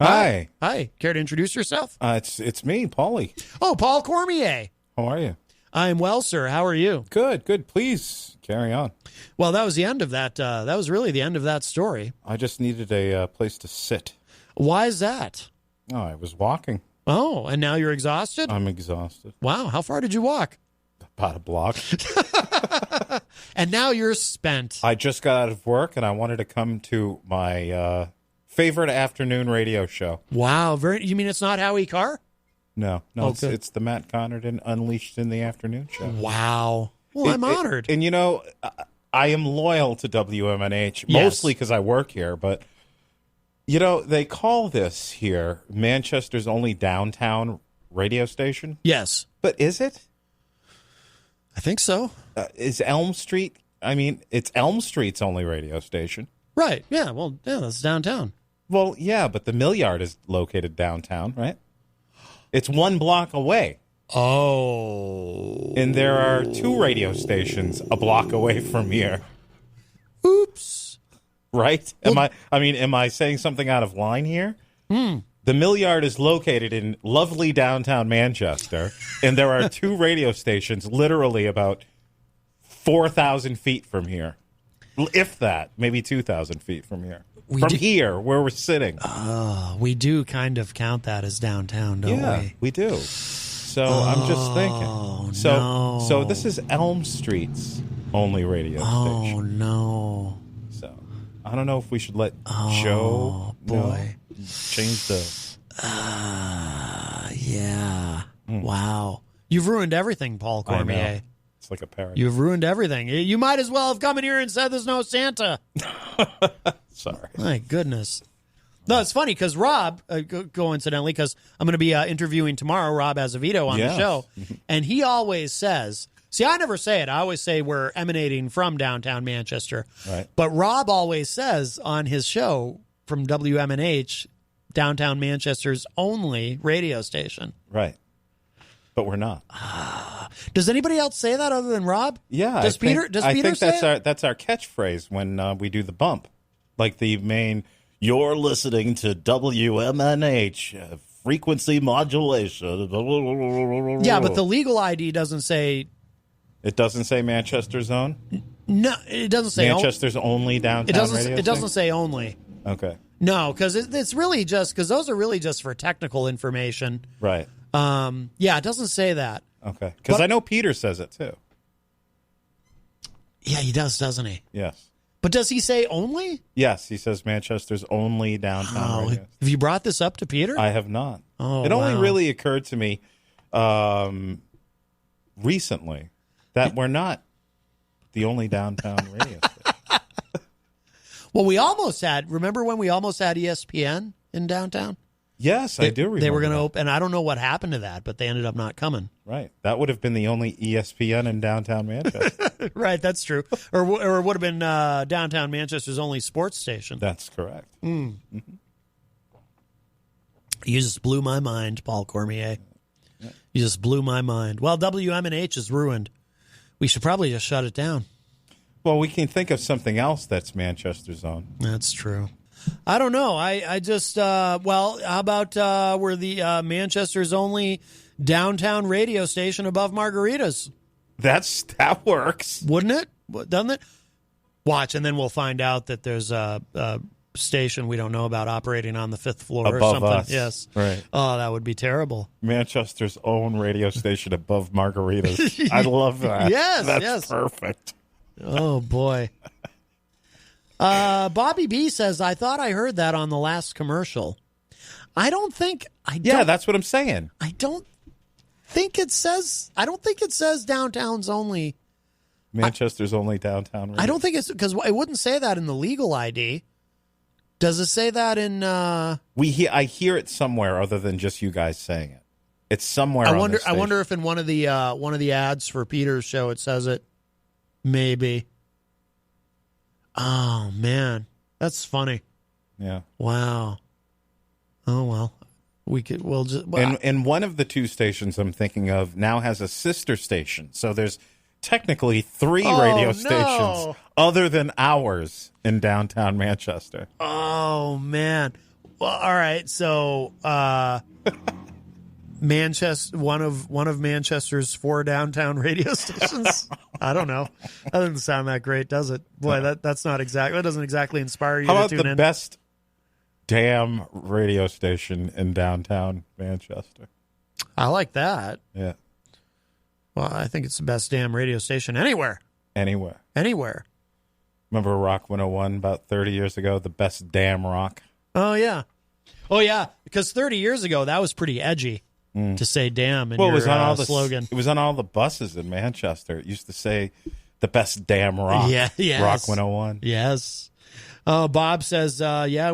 Hi.
Hi. Care to introduce yourself?
It's me, Paulie.
Oh, Paul Cormier.
How are you?
I'm well, sir. How are you?
Good, good. Please carry on.
Well, that was the end of that. That was really the end of that story.
I just needed a place to sit.
Why is that?
Oh, I was walking.
Oh, and now you're exhausted?
I'm exhausted.
Wow. How far did you walk?
About a block.
And now you're spent.
I just got out of work, and I wanted to come to my favorite afternoon radio show.
Wow. You mean it's not Howie Carr?
No, it's the Matt Connarton Unleashed in the Afternoon show.
Wow. Well, I'm honored.
And, I am loyal to WMNH, mostly because I work here, but, they call this here Manchester's only downtown radio station.
Yes.
But is it?
I think so.
Is Elm Street? I mean, it's Elm Street's only radio station.
Right. Yeah. Well, yeah, that's downtown.
Well, yeah, but the Mill Yard is located downtown, right? It's 1 block away.
Oh.
And there are 2 radio stations a block away from here.
Oops.
Right? Am I saying something out of line here? The Mill Yard is located in lovely downtown Manchester, and there are 2 radio stations literally about 4,000 feet from here. If that, maybe 2,000 feet from here. Here, where we're sitting.
We do kind of count that as downtown, don't we?
Yeah, we do. So I'm just thinking. So this is Elm Street's only radio station.
Oh, no.
So I don't know if we should let Joe change the...
Yeah. Wow. You've ruined everything, Paul Cormier.
It's like a parody.
You've ruined everything. You might as well have come in here and said there's no Santa.
Sorry.
My goodness. No, it's funny because Rob, coincidentally, because I'm going to be interviewing tomorrow, Rob Azevedo on the show, and he always says, see, I never say it. I always say we're emanating from downtown Manchester.
Right.
But Rob always says on his show from WMNH, downtown Manchester's only radio station.
Right. But we're not.
Does anybody else say that other than Rob?
Yeah.
Does Peter say
that's our catchphrase when we do the bump. Like the main, you're listening to WMNH, frequency modulation.
Yeah, but the legal ID doesn't say...
It doesn't say Manchester's own?
No, it doesn't say...
Manchester's only downtown radio
It doesn't say only.
Okay.
No, because it's really just... Because those are really just for technical information.
Right.
Yeah, it doesn't say that.
Okay. Because I know Peter says it, too.
Yeah, he does, doesn't he?
Yes.
But does he say only?
Yes, he says Manchester's only downtown radio.
Have you brought this up to Peter?
I have not.
Oh,
it only really occurred to me recently that we're not the only downtown radio station.
Well, we almost had... Remember when we almost had ESPN in downtown?
Yes, I do remember.
They were going to open, and I don't know what happened to that, but they ended up not coming.
Right. That would have been the only ESPN in downtown Manchester.
Right, that's true. Or it would have been downtown Manchester's only sports station.
That's correct.
Mm-hmm. You just blew my mind, Paul Cormier. Yeah. You just blew my mind. Well, WMNH is ruined. We should probably just shut it down.
Well, we can think of something else that's Manchester's own.
That's true. I don't know. I just, how about we're the Manchester's only downtown radio station above Margaritas?
That works.
Wouldn't it? Doesn't it? Watch, and then we'll find out that there's a station we don't know about operating on the 5th floor
above
or something.
Us.
Yes.
Right.
Oh, that would be terrible.
Manchester's own radio station above Margaritas. I love that.
Yes,
That's perfect.
Oh, boy. Bobby B says, I thought I heard that on the last commercial.
Yeah, that's what I'm saying.
I don't think it says downtown's only.
Manchester's only downtown radio.
I don't think it's, because it wouldn't say that in the legal ID. Does it say that in?
I hear it somewhere other than just you guys saying it. It's somewhere.
I wonder if in one of the ads for Peter's show it says it. Maybe. Oh man, that's funny.
Yeah.
Wow. Oh well, we'll just. Well,
and one of the 2 stations I'm thinking of now has a sister station, so there's technically 3 radio stations other than ours in downtown Manchester.
Oh man. Well, all right. So Manchester, one of Manchester's 4 downtown radio stations. I don't know. That doesn't sound that great, does it? Boy, that doesn't exactly inspire you
How
to
about
tune
the
in.
best damn radio station in downtown Manchester?
I like that.
Yeah.
Well, I think it's the best damn radio station anywhere.
Anywhere.
Remember
Rock 101 about 30 years ago? The best damn rock.
Oh, yeah. Because 30 years ago, that was pretty edgy to say damn in your slogan.
It was on all the buses in Manchester. It used to say the best damn rock.
Yeah, yes.
Rock 101.
Yes. Bob says,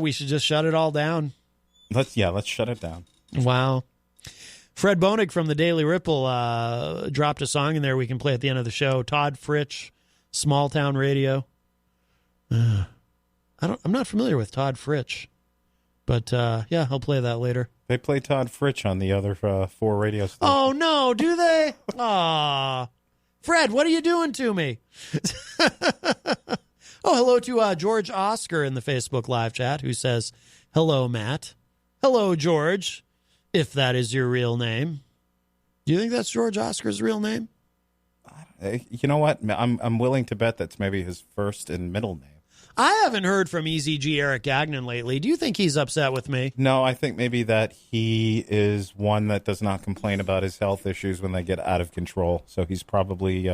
we should just shut it all down.
Let's shut it down.
Wow. Fred Bonig from the Daily Ripple dropped a song in there we can play at the end of the show. Todd Fritsch, Small Town Radio. I'm not familiar with Todd Fritsch, but I'll play that later.
They play Todd Fritsch on the other 4 radio stations.
Oh no, do they? Aw, Fred, what are you doing to me? Oh, hello to George Oscar in the Facebook live chat, who says, "Hello, Matt. Hello, George, if that is your real name." Do you think that's George Oscar's real name?
You know what? I'm willing to bet that's maybe his first and middle name.
I haven't heard from EZG Eric Gagnon lately. Do you think he's upset with me?
No, I think maybe that he is one that does not complain about his health issues when they get out of control. So he's probably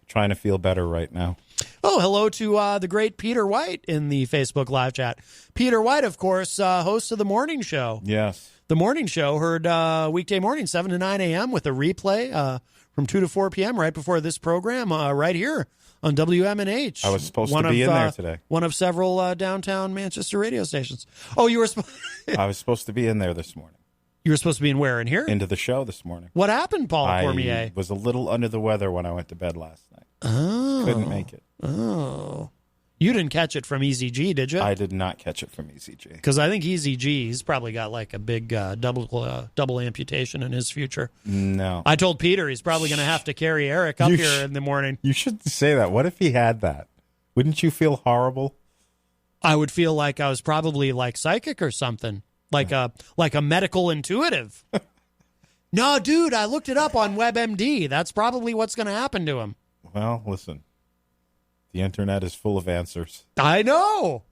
trying to feel better right now.
Oh, hello to the great Peter White in the Facebook live chat. Peter White, of course, host of The Morning Show.
Yes.
The Morning Show, heard weekday morning, 7 to 9 a.m. with a replay from 2 to 4 p.m. right before this program right here on WMNH.
I was supposed to be in there today.
One of several downtown Manchester radio stations. Oh, you were
I was supposed to be in there this morning.
You were supposed to be in where? In here?
Into the show this morning.
What happened, Paul Cormier?
I was a little under the weather when I went to bed last night.
Oh.
Couldn't make it.
Oh. You didn't catch it from EZG, did you?
I did not catch it from EZG.
Because I think EZG's probably got like a big double amputation in his future.
No.
I told Peter he's probably going to have to carry Eric up here in the morning.
You should say that. What if he had that? Wouldn't you feel horrible?
I would feel like I was probably like psychic or something. Like a medical intuitive. No, dude, I looked it up on WebMD. That's probably what's going to happen to him.
Well, listen. The internet is full of answers.
I know.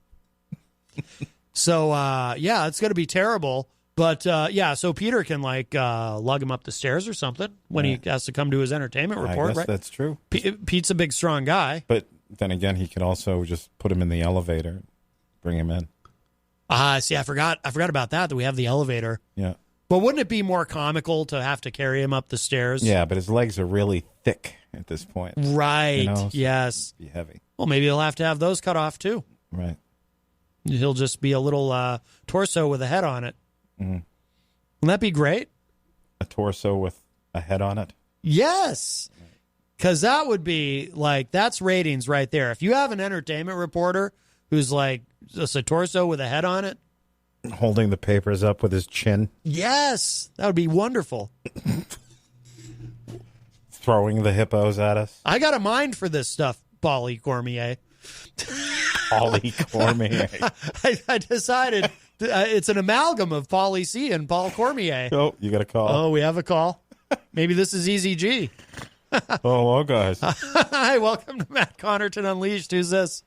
So, it's going to be terrible. But, so Peter can, lug him up the stairs or something when he has to come to his entertainment report,
I guess
right?
That's true.
Pete's a big, strong guy.
But then again, he could also just put him in the elevator and bring him in.
See, I forgot about that we have the elevator.
Yeah.
But wouldn't it be more comical to have to carry him up the stairs?
Yeah, but his legs are really thick at this point.
Right.
So
yes.
it'd be heavy.
Well, maybe he'll have to have those cut off, too.
Right.
He'll just be a little torso with a head on it.
Mm-hmm.
Wouldn't that be great?
A torso with a head on it?
Yes. Because that would be, that's ratings right there. If you have an entertainment reporter who's, just a torso with a head on it.
Holding the papers up with his chin.
Yes. That would be wonderful.
Throwing the hippos at us.
I got a mind for this stuff, Paulie Cormier.
Paulie Cormier.
I decided it's an amalgam of Paulie C and Paul Cormier.
Oh, you got a call.
Oh, we have a call. Maybe this is EZG.
Hello, guys.
Hi, welcome to Matt Connarton Unleashed. Who's this?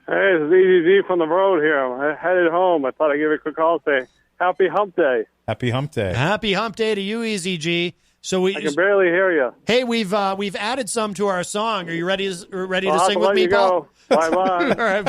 Hey, this is EZG from the road here. I'm headed home. I thought I'd give you a quick call and say Happy Hump Day.
Happy Hump Day.
Happy Hump Day to you, EZG. So I
can barely hear you.
Hey, we've added some to our song. Are you ready to sing with me, Paul?
Bye bye.
All right.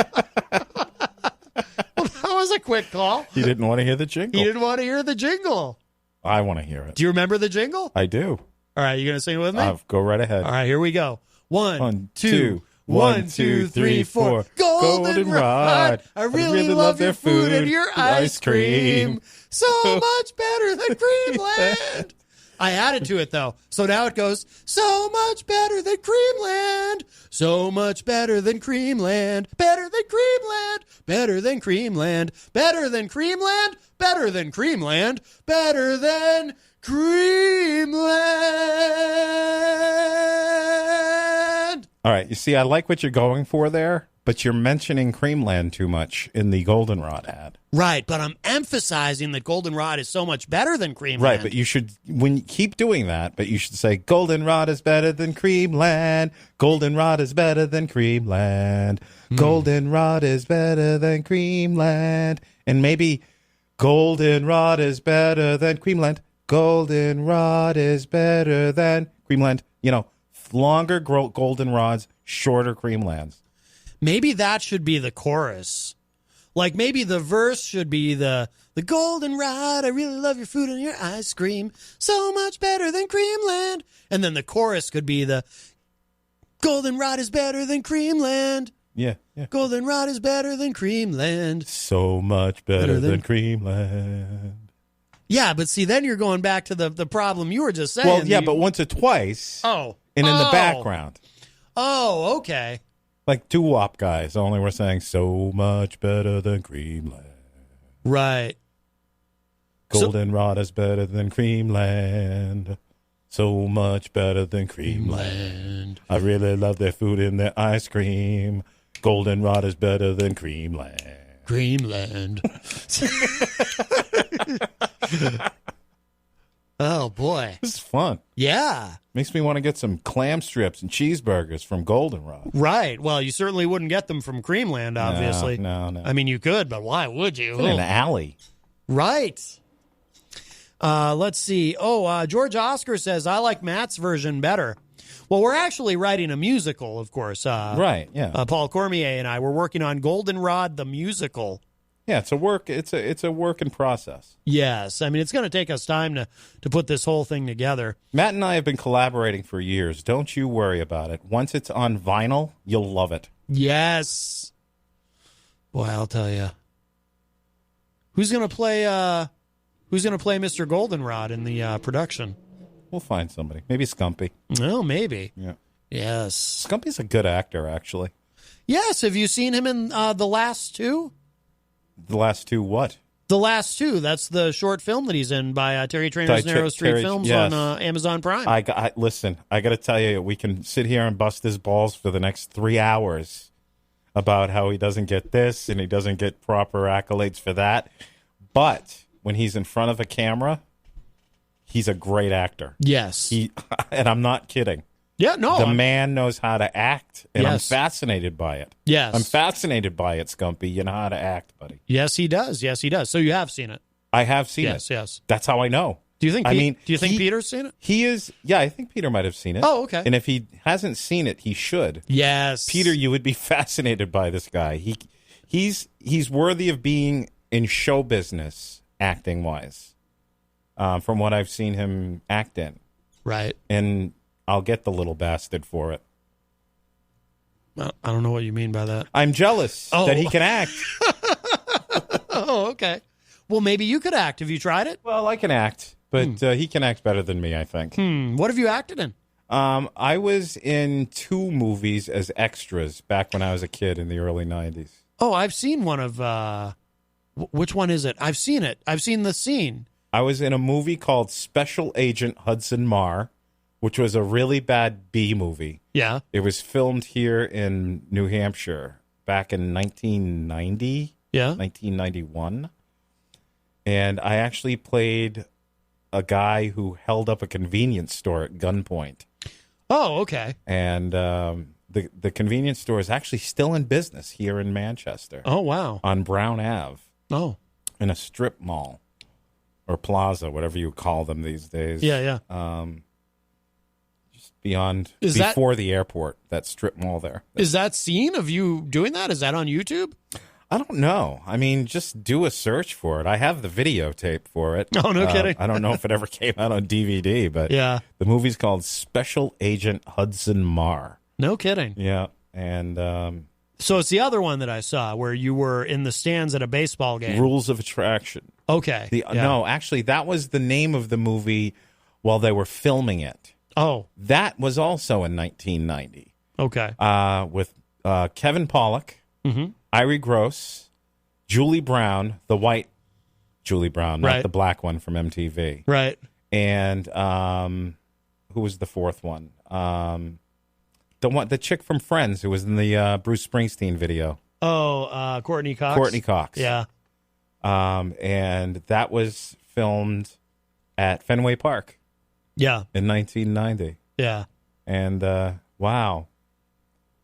Well, that was a quick call.
You didn't want to hear the jingle.
You didn't want to hear the jingle.
I want to hear it.
Do you remember the jingle?
I do.
All right, you going to sing it with me?
Go right ahead.
All right, here we go. 1, 2.
1, 2, 3, 4.
Goldenrod. I really love your food and your ice cream. So much better than Creamland. I added to it, though. So now it goes, so much better than Creamland. So much better than Creamland. Better than Creamland. Better than Creamland. Better than Creamland. Better than Creamland. Better than Creamland.
All right. You see, I like what you're going for there, but you're mentioning Creamland too much in the Goldenrod ad.
Right, but I'm emphasizing that Goldenrod is so much better than Creamland.
Right, but you should, when you keep doing that, but you should say, Goldenrod is better than Creamland. Goldenrod is better than Creamland. Goldenrod is better than Creamland. And maybe Goldenrod is better than Creamland. Goldenrod is better than Creamland. You know, longer Goldenrods, shorter Creamlands.
Maybe that should be the chorus. Like maybe the verse should be the Goldenrod, I really love your food and your ice cream. So much better than Creamland. And then the chorus could be the Goldenrod is better than Creamland.
Yeah.
Goldenrod is better than Creamland.
So much better than Creamland.
Yeah, but see, then you're going back to the problem you were just saying.
Well, yeah, but once or twice.
Oh.
And in the background.
Oh, okay.
Like doo-wop guys, only we're saying so much better than Creamland.
Right.
Goldenrod is better than Creamland. So much better than Creamland. I really love their food and their ice cream. Goldenrod is better than Creamland.
Creamland. Oh, boy.
This is fun.
Yeah.
Makes me want to get some clam strips and cheeseburgers from Goldenrod.
Right. Well, you certainly wouldn't get them from Creamland, obviously.
No.
I mean, you could, but why would you?
It's in an alley.
Right. Let's see. George Oscar says, I like Matt's version better. Well, we're actually writing a musical, of course.
Right, yeah.
Paul Cormier and I were working on Goldenrod the musical.
Yeah, it's a work in process.
Yes. I mean, it's going to take us time to put this whole thing together.
Matt and I have been collaborating for years. Don't you worry about it. Once it's on vinyl, you'll love it.
Yes. Boy, I'll tell you. Who's going to play Mr. Goldenrod in the production?
We'll find somebody. Maybe Scumpy.
Oh, maybe.
Yeah.
Yes.
Scumpy's a good actor, actually.
Yes. Have you seen him in The Last Two?
The Last Two what?
The Last Two. That's the short film that he's in by Terry Trainor's Narrow Street Films on Amazon Prime.
Listen, I got to tell you, we can sit here and bust his balls for the next 3 hours about how he doesn't get this and he doesn't get proper accolades for that. But when he's in front of a camera, he's a great actor.
Yes.
And I'm not kidding.
Yeah, no.
The man knows how to act, and
Yes.
I'm fascinated by it.
Yes.
I'm fascinated by it, Scumpy. You know how to act, buddy.
Yes, he does. Yes, he does. So you have seen it.
I have seen it.
Yes.
That's how I know.
Do you think Peter's seen it?
He is. Yeah, I think Peter might have seen it.
Oh, okay.
And if he hasn't seen it, he should.
Yes.
Peter, you would be fascinated by this guy. He's worthy of being in show business, acting wise, from what I've seen him act in.
Right.
And I'll get the little bastard for it.
I don't know what you mean by that.
I'm jealous that he can act.
Oh, okay. Well, maybe you could act. Have you tried it?
Well, I can act, but he can act better than me, I think.
What have you acted in?
I was in 2 movies as extras back when I was a kid in the early 90s.
Oh, I've seen one of... which one is it? I've seen it. I've seen the scene.
I was in a movie called Special Agent Hudson Marr, which was a really bad B movie.
Yeah.
It was filmed here in New Hampshire back in 1990.
Yeah.
1991. And I actually played a guy who held up a convenience store at gunpoint.
Oh, okay.
And the convenience store is actually still in business here in Manchester.
Oh, wow.
On Brown Ave.
Oh.
In a strip mall. Or plaza, whatever you call them these days.
Yeah.
Just before the airport, that strip mall there.
Is that scene of you doing that? Is that on YouTube?
I don't know. I mean, just do a search for it. I have the videotape for it.
Oh, no kidding.
I don't know if it ever came out on DVD, but
yeah.
The movie's called Special Agent Hudson Marr.
No kidding.
Yeah, and
so it's the other one that I saw where you were in the stands at a baseball game.
Rules of Attraction.
Okay.
No, actually, that was the name of the movie while they were filming it.
Oh.
That was also in 1990.
Okay.
With Kevin Pollak, Irie Gross, Julie Brown, the white Julie Brown, not the black one from MTV.
Right.
And who was the fourth one? the chick from Friends who was in the Bruce Springsteen video.
Oh, Courtney Cox.
Courtney Cox.
Yeah.
And that was filmed at Fenway Park.
Yeah.
In 1990.
Yeah.
And wow,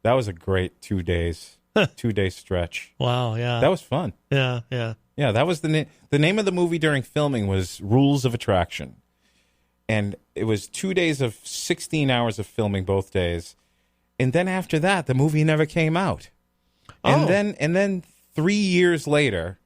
that was a great 2 days, 2 day stretch.
Wow. Yeah.
That was fun.
Yeah. Yeah.
Yeah. That was the name of the movie during filming was Rules of Attraction. And it was 2 days of 16 hours of filming both days. And then after that, the movie never came out. And then 3 years later,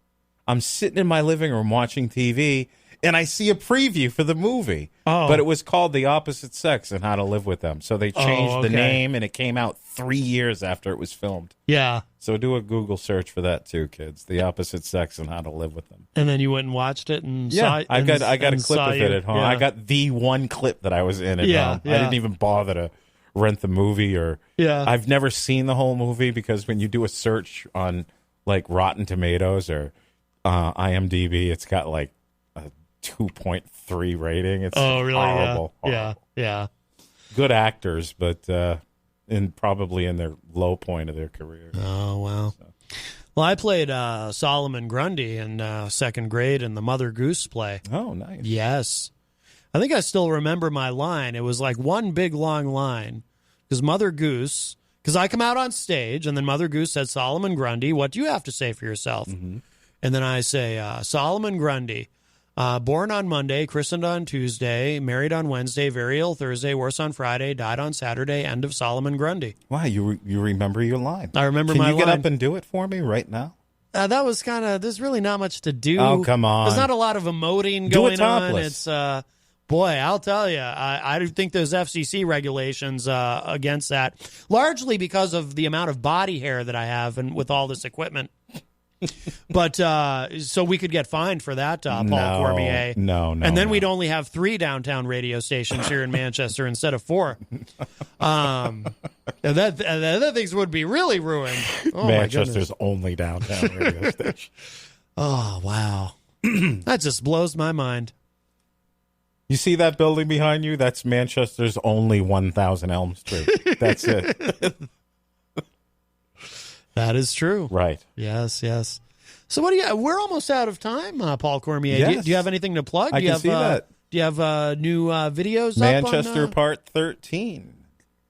I'm sitting in my living room watching TV, and I see a preview for the movie.
Oh.
But it was called The Opposite Sex and How to Live with Them. So they changed the name, and it came out 3 years after it was filmed.
Yeah.
So do a Google search for that too, kids. The Opposite Sex and How to Live with Them.
And then you went and watched it and
Yeah,
saw
I got a
and
clip
saw
of
you.
it at home.
Yeah.
I got the one clip that I was in at home.
Yeah.
I didn't even bother to rent the movie or I've never seen the whole movie because when you do a search on like Rotten Tomatoes or IMDb, it's got like a 2.3 rating. It's horrible.
Yeah. Yeah.
Good actors, but probably in their low point of their career.
Oh, wow. So. Well, I played Solomon Grundy in second grade in the Mother Goose play.
Oh, nice.
Yes. I think I still remember my line. It was like one big long line because Mother Goose, because I come out on stage and then Mother Goose said, Solomon Grundy, what do you have to say for yourself?
Mm-hmm.
And then I say, Solomon Grundy, born on Monday, christened on Tuesday, married on Wednesday, very ill Thursday, worse on Friday, died on Saturday, end of Solomon Grundy.
Wow, you remember your line.
I remember
Can
my line.
you get up and do it for me right now?
That was kind of, there's really not much to do.
Oh, come on.
There's not a lot of emoting
Do it
going on.
topless.
It's, boy, I'll tell you, I do think there's FCC regulations against that, largely because of the amount of body hair that I have and with all this equipment. But so we could get fined for that, Paul Cormier.
No.
And then we'd only have 3 downtown radio stations here in Manchester instead of 4. That things would be really ruined. Oh,
Manchester's only downtown radio station.
Oh, wow. That just blows my mind.
You see that building behind you? That's Manchester's only 1000 Elm Street. That's it.
That is true.
Right.
Yes. So what do you? We're almost out of time, Paul Cormier.
Yes.
Do you have anything to plug?
I can see that.
Do you have new videos?
Manchester
up on,
Part 13.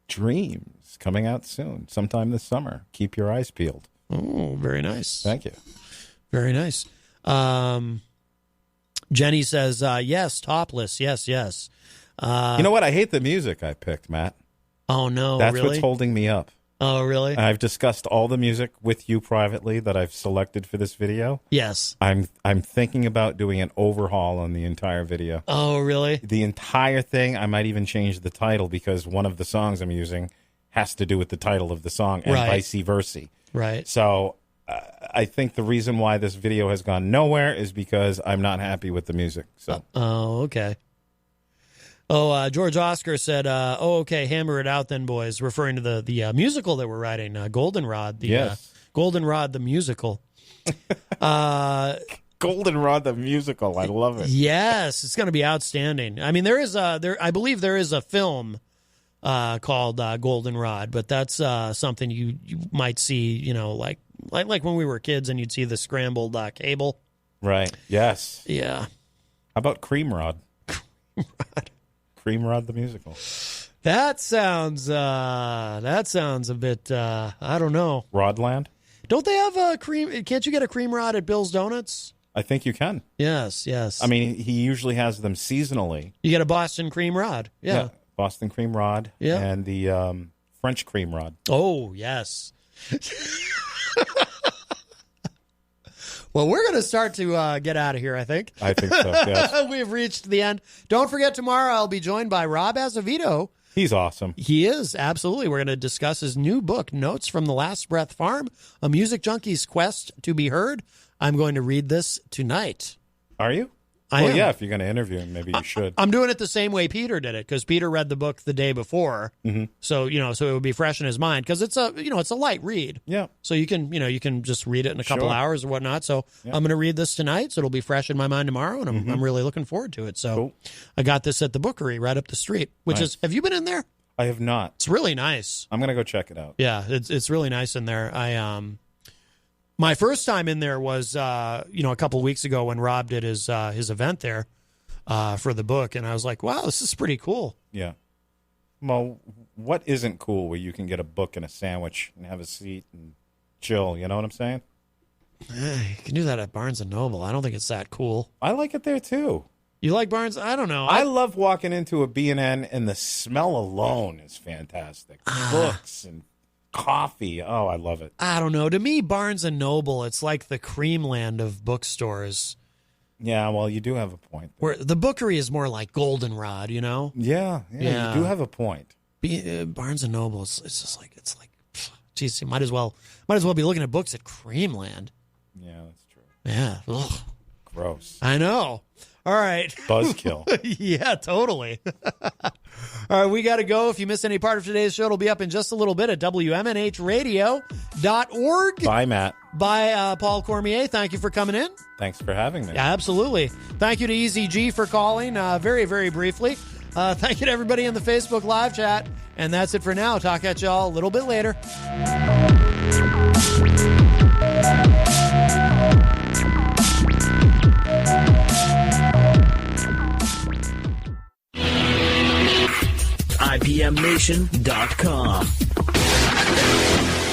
Dreams coming out soon, sometime this summer. Keep your eyes peeled.
Oh, very nice.
Thank you.
Very nice. Jenny says, yes, topless. Yes.
You know what? I hate the music I picked, Matt.
Oh, no,
That's
really?
what's holding me up.
Oh, really?
I've discussed all the music with you privately that I've selected for this video.
Yes.
I'm thinking about doing an overhaul on the entire video.
Oh, really?
The entire thing. I might even change the title because one of the songs I'm using has to do with the title of the song and vice versa.
Right.
So I think the reason why this video has gone nowhere is because I'm not happy with the music. So.
Oh, okay. Oh, George Oscar said, okay, hammer it out then, boys, referring to the musical that we're writing, Goldenrod. Goldenrod, the musical.
Goldenrod, the musical. I love it.
Yes, it's going to be outstanding. I mean, I believe there is a film called Goldenrod, but that's something you might see, like when we were kids and you'd see the scrambled cable.
Right. Yes.
Yeah.
How about Cream Rod? Cream Rod the musical.
That sounds a bit I don't know.
Rodland?
Don't they have a cream? Can't you get a cream rod at Bill's Donuts?
I think you can.
Yes.
I mean, he usually has them seasonally.
You get a Boston cream rod. Yeah.
Boston cream rod.
Yeah.
And the French cream rod.
Oh, yes. Well, we're going to start to get out of here, I think.
I think so, yes.
We've reached the end. Don't forget, tomorrow I'll be joined by Rob Azevedo.
He's awesome.
He is, absolutely. We're going to discuss his new book, Notes from the Last Breath Farm, A Music Junkie's Quest to be Heard. I'm going to read this tonight.
Are you?
I am.
Yeah, if you're going to interview him, maybe you should.
I'm doing it the same way Peter did it, because Peter read the book the day before.
Mm-hmm.
So, so it would be fresh in his mind, because it's a light read.
Yeah.
So you can just read it in a couple hours or whatnot. So I'm going to read this tonight, so it'll be fresh in my mind tomorrow, and I'm really looking forward to it. So I got this at the Bookery right up the street, which is, have you been in there?
I have not.
It's really nice.
I'm gonna go check it out.
Yeah, it's really nice in there. My first time in there was a couple weeks ago when Rob did his event there for the book, and I was like, wow, this is pretty cool.
Yeah. Well, what isn't cool where you can get a book and a sandwich and have a seat and chill? You know what I'm saying?
You can do that at Barnes & Noble. I don't think it's that cool.
I like it there, too.
You like Barnes? I don't know.
I love walking into a B&N, and the smell alone is fantastic. Books and coffee. Oh, I love it.
I don't know. To me, Barnes & Noble, it's like the creamland of bookstores.
Yeah, well, you do have a point.
Where the Bookery is more like Goldenrod, you know?
Yeah, you do have a point.
Barnes & Noble, it's just like, geez, you might as well be looking at books at Creamland.
Yeah, that's true.
Yeah. Ugh.
Gross.
I know. All right.
Buzzkill.
Yeah, totally. All right, we got to go. If you missed any part of today's show, it'll be up in just a little bit at WMNHradio.org.
Bye, Matt.
By Paul Cormier. Thank you for coming in.
Thanks for having me.
Yeah, absolutely. Thank you to Easy G for calling very, very briefly. Thank you to everybody in the Facebook live chat. And that's it for now. Talk at y'all a little bit later.
IPMNation.com.